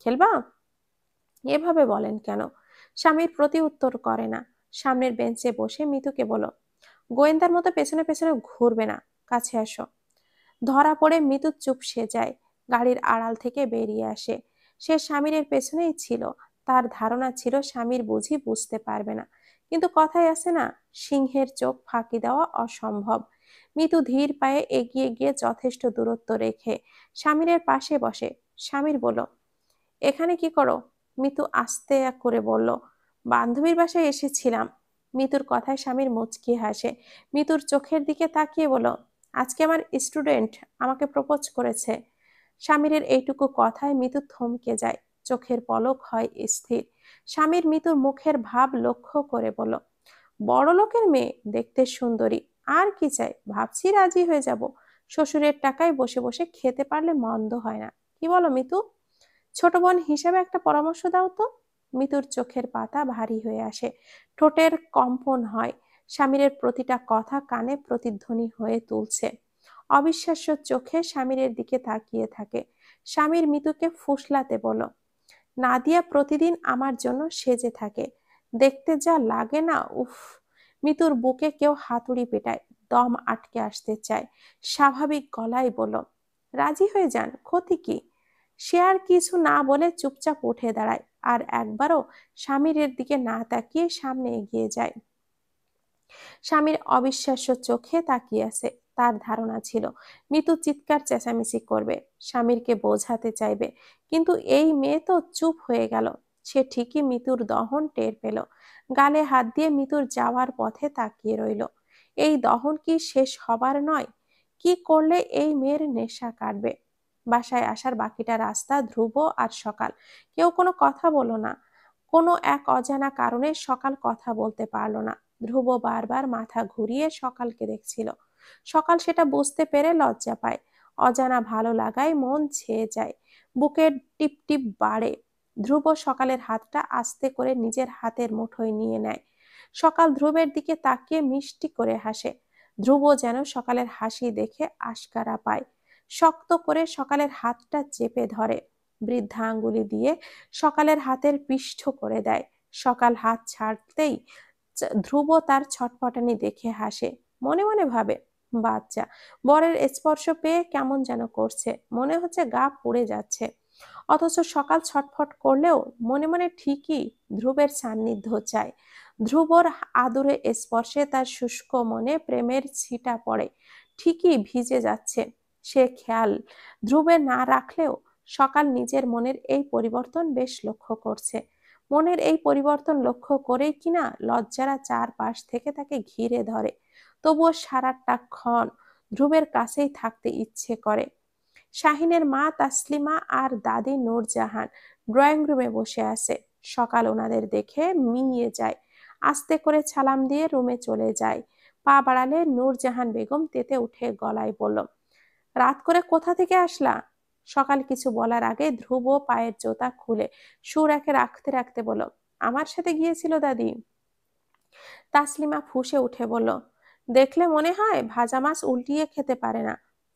খেলবা? এভাবে বলেন কেন? স্বামীর প্রতি উত্তর করে না। সামনের বেঞ্চে বসে মিতুকে বলল, গোয়েন্দার মতো পেছনে পেছনে ঘুরবে না, কাছে আসো। ধরা পড়ে মিতু চুপসে যায়, গাড়ির আড়াল থেকে বেরিয়ে আসে। সে স্বামীর পেছনেই ছিল। তার ধারণা ছিল স্বামীর বুঝি বুঝতে পারবে না, কিন্তু কথায় আছে না, সিংহের চোখ ফাঁকি দেওয়া অসম্ভব। মিতু ধীর পায়ে এগিয়ে গিয়ে যথেষ্ট দূরত্ব রেখে স্বামীর পাশে বসে। স্বামীর বলল, এখানে কি করো? মিতু আস্তে করে বলল, বান্ধবীর বাসায় এসেছিলাম। মিতুর কথায় স্বামীর মুচকি হাসে। মিতুর চোখের দিকে তাকিয়ে বলল, আজকে আমার স্টুডেন্ট আমাকে প্রপোজ করেছে। স্বামীর এইটুকু কথায় মিতু থমকে যায়, চোখের পলক হয় স্থির। স্বামীর মিতুর মুখের ভাব লক্ষ্য করে বলল, বড় লোকের মেয়ে, দেখতে সুন্দরী, আর কি চাই? ভাবছি রাজি হয়ে যাব। শ্বশুরের টাকায় বসে বসে খেতে পারলে মন্দ হয় না। কি বলো মিতু? ছোট বোন হিসেবে একটা পরামর্শ দাও তো। মিতুর চোখের পাতা ভারী হয়ে আসে, ঠোঁটের কম্পন হয়। স্বামীর প্রতিটা কথা কানে প্রতিধ্বনি হয়ে তুলছে। অবিশ্বাস্য চোখে স্বামীর দিকে তাকিয়ে থাকে। স্বামীর মিতুকে ফুসলাতে বলল, নাদিয়া প্রতিদিন আমার জন্য সেজে থাকে, দেখতে যা লাগে না, উফ। মিতুর বুকে কেউ হাতুড়ি পেটায়, দম আটকে আসতে চায়। স্বাভাবিক গলায় বলল, রাজি হয়ে যান, ক্ষতি কি? সে আর কিছু না বলে চুপচাপ উঠে দাঁড়ায়, আর একবারও স্বামীর দিকে না তাকিয়ে সামনে এগিয়ে যায়। স্বামীর অবিশ্বাস্য চোখে তাকিয়ে আছে। তার ধারণা ছিল মিতু চিৎকার চেঁচামেচি করবে, স্বামীরকে বোঝাতে চাইবে, কিন্তু এই মেয়ে তো চুপ হয়ে গেল। সে ঠিকই মিতুর দহন টের পেল। গালে হাত দিয়ে মিতুর যাওয়ার পথে তাকিয়ে রইল। এই দহন কি শেষ হবার নয়? কি করলে এই মেয়ের নেশা কাটবে? বাসায় আসার বাকিটা রাস্তা ধ্রুব আর সকাল কেউ কোনো কথা বলো না। কোনো এক অজানা কারণে সকাল কথা বলতে পারলো না। ধ্রুব বারবার মাথা ঘুরিয়ে সকালকে দেখছিল। সকাল সেটা বুঝতে পেরে লজ্জা পায়। অজানা ভালো লাগায় মন ছেয়ে যায়, বুকের টিপ টিপ বাড়ে। ধ্রুব সকালের হাতটা আস্তে করে নিজের হাতের মুঠোয় নিয়ে নেয়। সকাল ধ্রুবের দিকে তাকিয়ে মিষ্টি করে হাসে। ধ্রুব যেন সকালের হাসি দেখে আশকারা পায়। শক্ত করে সকালের হাতটা চেপে ধরে, বৃদ্ধা আঙ্গুলি দিয়ে সকালের হাতের পিষ্ঠ করে দেয়। সকাল হাত ছাড়তেই ধ্রুব তার ছটফটানি দেখে হাসে। মনে মনে ভাবে, বাচ্চা বরের স্পর্শ পেয়ে কেমন যেন করছে, মনে হচ্ছে গা পুড়ে যাচ্ছে। অথচ সকাল ছটফট করলেও মনে মনে ঠিকই ধ্রুবের সান্নিধ্য চায়। ধ্রুবর আদুরে স্পর্শে তার শুষ্ক মনে প্রেমের ছিটা পড়ে, ঠিকই ভিজে যাচ্ছে। সে খেয়াল ধ্রুবের না রাখলেও সকাল নিজের মনের এই পরিবর্তন বেশ লক্ষ্য করছে। মনের এই পরিবর্তন লক্ষ্য করেই কিনা লজ্জারা চারপাশ থেকে তাকে ঘিরে ধরে। তবুও সারাটাক্ষণ ধ্রুবের কাছেই থাকতে ইচ্ছে করে। শাহিনের মা তাসলিমা আর দাদি নূরজাহান ড্রয়িং রুমে বসে আছে। সকাল ওনাদের দেখে মিইয়ে যায়, আস্তে করে সালাম দিয়ে রুমে চলে যায়। পা বাড়ালে নূরজাহান বেগম তেতে উঠে গলায় বলল, রাত করে কোথা থেকে আসলা? সকাল কিছু বলার আগে ধ্রুব পায়ের জোতা খুলে সুর একে রাখতে রাখতে বলল, আমার সাথে গিয়েছিল দাদি। তাসলিমা ফুঁসে উঠে বলল, দেখলে মনে হয় ভাজা মাছ উল্টিয়ে খেতে পারে না,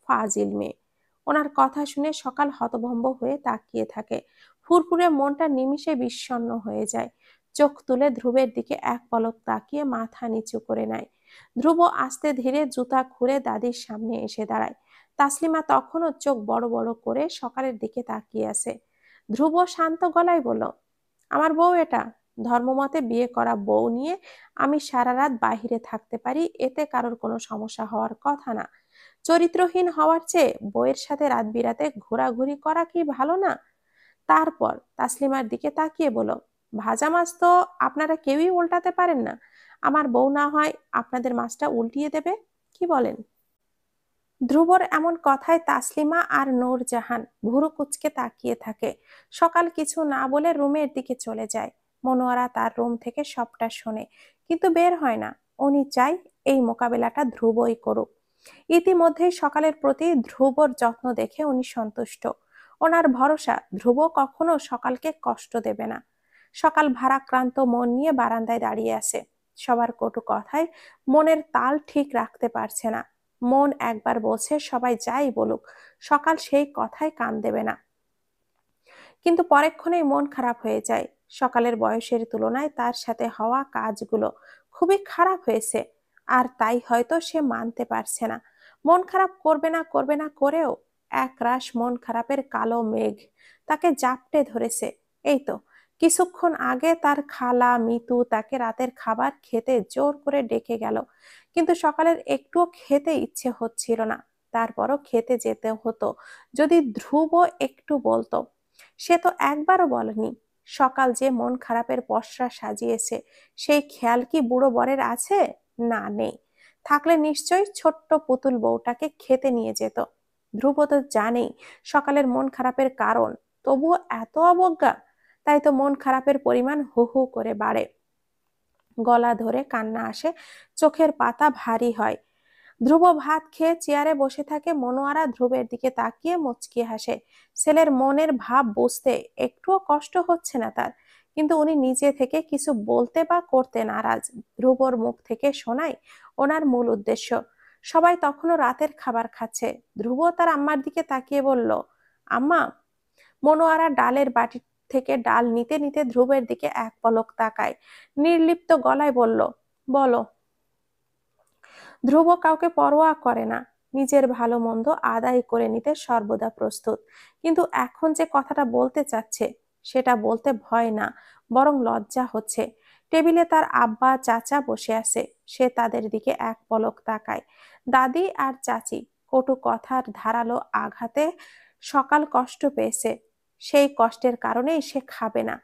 ফাজিল মেয়ে। ওনার কথা শুনে সকাল হতভম্ব হয়ে তাকিয়ে থাকে। ফুরফুরে মনটা নিমিষে বিষণ্ণ হয়ে যায়। চোখ তুলে ধ্রুবের দিকে এক পলক তাকিয়ে মাথা নিচু করে নেয়। ধ্রুব আস্তে ধীরে জুতা খুলে দাদির সামনে এসে দাঁড়ায়। তাসলিমা তখনও চোখ বড় বড় করে সকালের দিকে তাকিয়ে আছে। ধ্রুব শান্ত গলায় বলল, আমার বউ এটা। ধর্মমতে বিয়ে করা বউ নিয়ে আমি সারা রাত বাহিরে থাকতে পারি, এতে কারোর কোনো সমস্যা হওয়ার কথা না। চরিত্রহীন হওয়ার চেয়ে বউয়ের সাথে রাত বিরাতে ঘোরাঘুরি করা কি ভালো না? তারপর তাসলিমার দিকে তাকিয়ে বলল, ভাজা মাছ তো আপনারা কেউই উল্টাতে পারেন না, আমার বউ না হয় আপনাদের মাছটা উল্টিয়ে দেবে, কি বলেন? ধ্রুবর এমন কথায় তাসলিমা আর নূরজাহান ভুরু কুঁচকে তাকিয়ে থাকে। সকাল কিছু না বলে রুমের দিকে চলে যায়। মনোয়ারা তার রুম থেকে সবটা শোনে, কিন্তু বের হয় না। উনি চাই এই মোকাবেলাটা ধ্রুবই করুক। ইতিমধ্যেই সকালের প্রতি ধ্রুবর যত্ন দেখে উনি সন্তুষ্ট। ওনার ভরসা ধ্রুব কখনো সকালকে কষ্ট দেবে না। সকাল ভারাক্রান্ত মন নিয়ে বারান্দায় দাঁড়িয়ে আছে। সবার কটু কথায় মনের তাল ঠিক রাখতে পারছে না। মন একবার বলছে সবাই যাই বলুক, সকাল সেই কথায় কান দেবে না। কিন্তু পরেক্ষণেই মন খারাপ হয়ে যায়। সকালের বয়সের তুলনায় তার সাথে হওয়া কাজগুলো খুবই খারাপ হয়েছে, আর তাই হয়তো সে মানতে পারছে না। মন খারাপ করবে না করেও একরাশ মন খারাপের কালো মেঘ তাকে জাপটে ধরেছে। এই তো কিছুক্ষণ আগে তার খালা মিতু তাকে রাতের খাবার খেতে জোর করে ডেকে গেল, কিন্তু সকালের একটুও খেতে ইচ্ছে হচ্ছিল না। তারপরও খেতে যেতে হতো। যদি ধ্রুব একটু বলতো। সে তো একবারও বলেনি। সকাল যে মন খারাপের পসরা সাজিয়েছে, সেই খেয়াল কি বুড়ো বরের আছে? না, নেই। থাকলে নিশ্চয়ই ছোট্ট পুতুল বউটাকে খেতে নিয়ে যেত। ধ্রুব তো জানেই সকালের মন খারাপের কারণ, তবুও এত অবজ্ঞা। তাই তো মন খারাপের পরিমাণ হু হু করে বাড়ে। গলা ধরে কান্না আসে, চোখের পাতা ভারী হয়। ধ্রুব ভাত খেয়ে চেয়ারে বসে থাকে। মনোয়ারা ধ্রুবের দিকে তাকিয়ে মুচকি হাসে। ছেলের মনের ভাব বুঝতে একটুও কষ্ট হচ্ছে না তার, কিন্তু উনি নিজে থেকে কিছু বলতে বা করতে নারাজ। ধ্রুবর মুখ থেকে শোনায় ওনার মূল উদ্দেশ্য। সবাই তখনও রাতের খাবার খাচ্ছে। ধ্রুব তার আম্মার দিকে তাকিয়ে বলল, আম্মা। মনোয়ারা ডালের বাটি থেকে ডাল নিতে নিতে ধ্রুবের দিকে এক পলক তাকায়, নির্লিপ্ত গলায় বলল, বলো। ধ্রুব কাউকে পরোয়া করে না, নিজের ভালো মন্দ আদায় করে নিতে সর্বদা প্রস্তুত। কিন্তু এখন যে কথাটা বলতে চাচ্ছে, সেটা বলতে ভয় না, বরং লজ্জা হচ্ছে। টেবিলে তার আব্বা চাচা বসে আছে। সে তাদের দিকে এক পলক তাকায়। দাদি আর চাচি কটু কথার ধারালো আঘাতে সকাল কষ্ট পেয়েছে। সেই কষ্টের কারণেই সে খাবে না।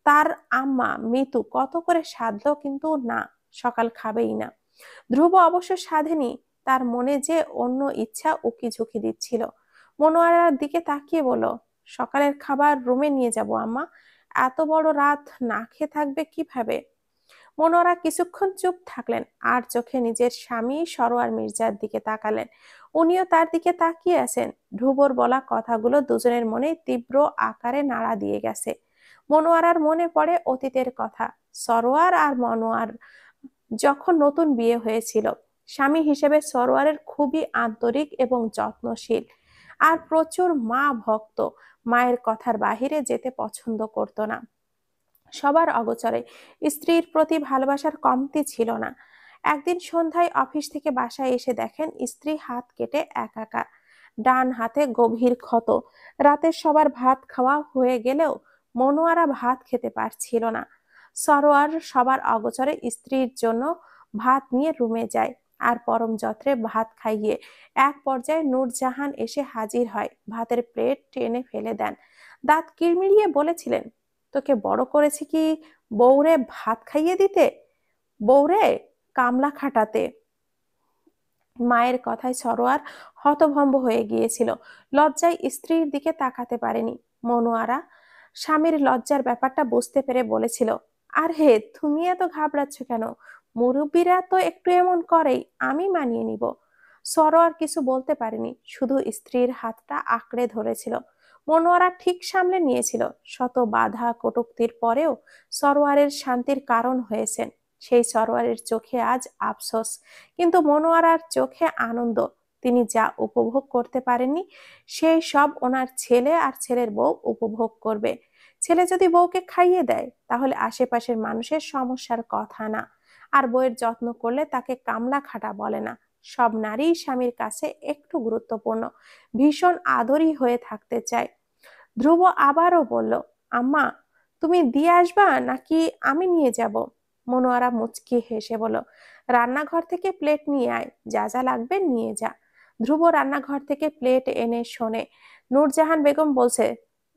তার আম্মা মিতু কত করে সাধলো, কিন্তু না, সকাল খাবেই না। ধ্রুব অবশ্য সাধেনি, তার মনে যে অন্য ইচ্ছা উকি ঝুঁকি দিচ্ছিল। মনোয়ারার দিকে তাকিয়ে বলল, সকালের খাবার রুমে নিয়ে যাব আম্মা। এত বড় রাত না খেয়ে থাকবে কিভাবে? মনোয়ারা কিছুক্ষণ চুপ থাকলেন, আর চোখে নিজের স্বামী সরোয়ার মির্জার দিকে তাকালেন। উনিও তার দিকে তাকিয়ে আছেন। ধ্রুবর বলা কথাগুলো দুজনের মনে তীব্র আকারে নাড়া দিয়ে গেছে। মনোয়ারার মনে পড়ে অতীতের কথা। সরোয়ার আর মনোয়ার যখন নতুন বিয়ে হয়েছিল, স্বামী হিসেবে সরোয়ারের খুবই আন্তরিক এবং যত্নশীল, আর প্রচুর মা ভক্ত। মায়ের কথার বাহিরে যেতে পছন্দ করত না। সবার অগোচরে স্ত্রীর প্রতি ভালোবাসার কমতি ছিল না। একদিন সন্ধ্যায় অফিস থেকে বাসায় এসে দেখেন স্ত্রী হাত কেটে একাকার, ডান হাতে গভীর ক্ষত। রাতের সবার ভাত খাওয়া হয়ে গেলেও মনোয়ারা ভাত খেতে পারছিল না। সরোয়ার সবার অগোচরে স্ত্রীর জন্য ভাত নিয়ে রুমে যায়, আর পরম যত্রে ভাত খাইয়ে এক পর্যায়ে নূরজাহান এসে হাজির হয়। ভাতের প্লেট টেনে ফেলে দেন। দাঁত কিরমিরিয়ে বলেছিলেন, তোকে বড় করেছি কি বউরে ভাত খাইয়ে দিতে, বউরে কামলা খাটাতে? মায়ের কথায় সরোয়ার হতভম্ব হয়ে গিয়েছিল। লজ্জায় স্ত্রীর দিকে তাকাতে পারেনি। মনোয়ারা স্বামীর লজ্জার ব্যাপারটা বুঝতে পেরে বলেছিল, আর হে, তুমি এত ঘাবড়াচ্ছ কেন? মুরব্বীরা তো একটু এমন করেই, আমি মানিয়ে নিব। সরোয়ার কিছু বলতে পারেনি, শুধু স্ত্রীর হাতটা আঁকড়ে ধরেছিল। মনোয়ারা ঠিক সামলে নিয়েছিল। শত বাধা কটূক্তির পরেও সরোয়ারের শান্তির কারণ হয়েছেন। সেই সরোয়ারের চোখে আজ আফসোস, কিন্তু মনোয়ারার চোখে আনন্দ। তিনি যা উপভোগ করতে পারেননি, সেই সব ওনার ছেলে আর ছেলের বউ উপভোগ করবে। ছেলে যদি বউকে খাইয়ে দেয়, তাহলে আশেপাশের মানুষের সমস্যার কথা না। আর বউয়ের যত্ন করলে তাকে কামলা খাটা বলে না। সব নারী স্বামীর কাছে একটু গুরুত্বপূর্ণ, ভীষণ আদরী হয়ে থাকতে চায়। ধ্রুব আবারও বলল, আম্মা, তুমি দিয়ে আসবা নাকি আমি নিয়ে যাব? মনোয়ারা মুচকি হেসে বলল, রান্নাঘর থেকে প্লেট নিয়ে আয়, যা যা লাগবে নিয়ে যা। ধ্রুব রান্নাঘর থেকে প্লেট এনে শোনে নূরজাহান বেগম বলছে,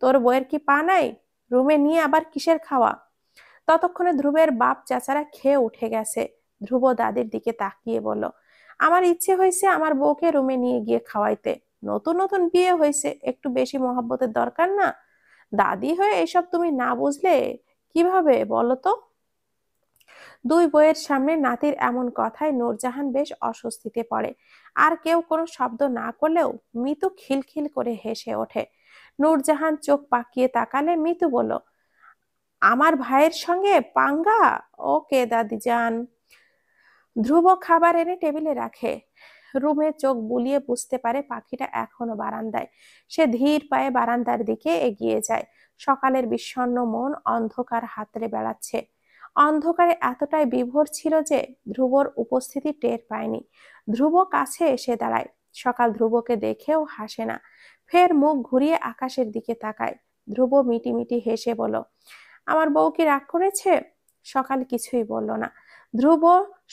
তোর বউয়ের কি পা নাই? রুমে নিয়ে আবার কিসের খাওয়া? ততক্ষণে ধ্রুবের বাপ চাচারা খেয়ে উঠে গেছে। ধ্রুব দাদির দিকে তাকিয়ে বলল, আমার ইচ্ছে হয়েছে আমার বউকে রুমে নিয়ে গিয়ে খাওয়াইতে। নতুন নতুন বিয়ে হয়েছে, একটু বেশি মহব্বতের দরকার না? দাদি হয়ে এসব তুমি না বুঝলে কিভাবে বলো তো? দুই বইয়ের সামনে নাতির এমন কথায় নূরজাহান বেশ অস্বস্তিতে পড়ে। আর কেউ কোনো শব্দ না করলেও মিতু খিলখিল করে হেসে ওঠে। নূরজাহান চোখ পাকিয়ে তাকালে মিতু বলল, আমার ভাইয়ের সঙ্গে পাঙ্গা? ওকে দাদি যান। ধ্রুব খাবার এনে টেবিলে রাখে। রুমে চোখ বুলিয়ে বুঝতে পারে পাখিটা এখনো বারান্দায়। সে ধীর পায়ে বারান্দার দিকে এগিয়ে যায়। সকালের বিষণ্ণ মন অন্ধকার হাতড়ে বেড়াচ্ছে। অন্ধকারে এতটাই বিভোর ছিল যে ধ্রুবর উপস্থিতি টের পায়নি। ধ্রুব কাছে এসে দাঁড়ায়। সকাল ধ্রুবকে দেখেও হাসে না, ফের মুখ ঘুরিয়ে আকাশের দিকে তাকায়। ধ্রুব মিটিমিটি হেসে বলল, আমার বউ কি রাগ করেছে? সকাল কিছুই বলল না। ধ্রুব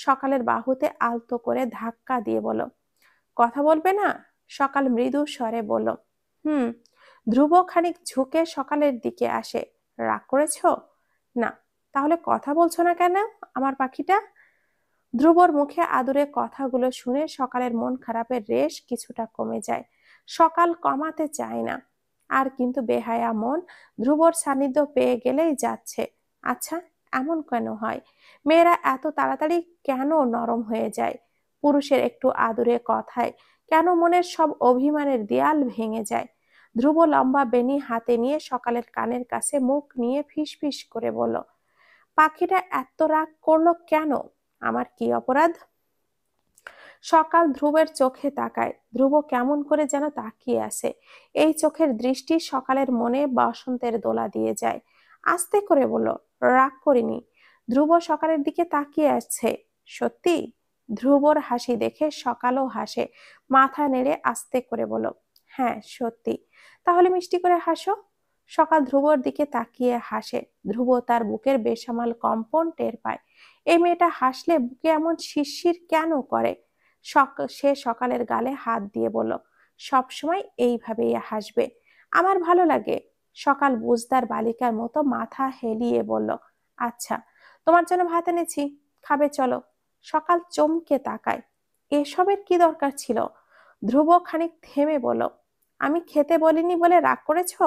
সকালের বাহুতে আলতো করে ধাক্কা দিয়ে বলল, কথা বলবে না? সকাল মৃদু স্বরে বলল, হুম। ধ্রুব খানিক ঝুঁকে সকালের দিকে আসে। রাগ করেছ? না। তাহলে কথা বলছো না কেন আমার পাখিটা? ধ্রুবর মুখে আদুরে কথাগুলো শুনে সকালের মন খারাপের রেশ কিছুটা কমে যায়। সকাল কমাতে চায় না আর, কিন্তু বেহায়া মন ধ্রুবর সান্নিধ্য পেয়ে গেলেই যাচ্ছে। আচ্ছা, এমন কেন হয়? মেয়েরা এত তাড়াতাড়ি কেন নরম হয়ে যায়? পুরুষের একটু আদুরে কথায় কেন মনের সব অভিমানের দেয়াল ভেঙে যায়? ধ্রুব লম্বা বেনি হাতে নিয়ে সকালের কানের কাছে মুখ নিয়ে ফিসফিস করে বলল, পাখিটা এত রাগ করলো কেন? আমার কি অপরাধ? সকাল ধ্রুবের চোখে তাকায়। ধ্রুব কেমন করে যেন তাকিয়ে আছে। এই চোখের দৃষ্টি সকালের মনে বসন্তের দোলা দিয়ে যায়। আস্তে করে বলল, রাগ করিনি। ধ্রুব সকালের দিকে তাকিয়ে আছে। সত্যি? ধ্রুবর হাসি দেখে সকালও হাসে। মাথা নেড়ে আস্তে করে বলল, হ্যাঁ সত্যি। তাহলে মিষ্টি করে হাসো। সকাল ধ্রুবর দিকে তাকিয়ে হাসে। ধ্রুব তার বুকের বেসামাল কম্পন টের পায়। এই মেয়েটা হাসলে বুকে এমন শিরশির কেন করে? সে সকালের গালে হাত দিয়ে বলল, সবসময় এইভাবেই হাসবে, আমার ভালো লাগে। সকাল বুঝদার বালিকার মতো মাথা হেলিয়ে বলল, আচ্ছা, তোমার জন্য ভাত এনেছি, খাবে চলো। সকাল চমকে তাকায়। এসবের কি দরকার ছিল? ধ্রুব খানিক থেমে বলল, আমি খেতে বলিনি বলে রাগ করেছো?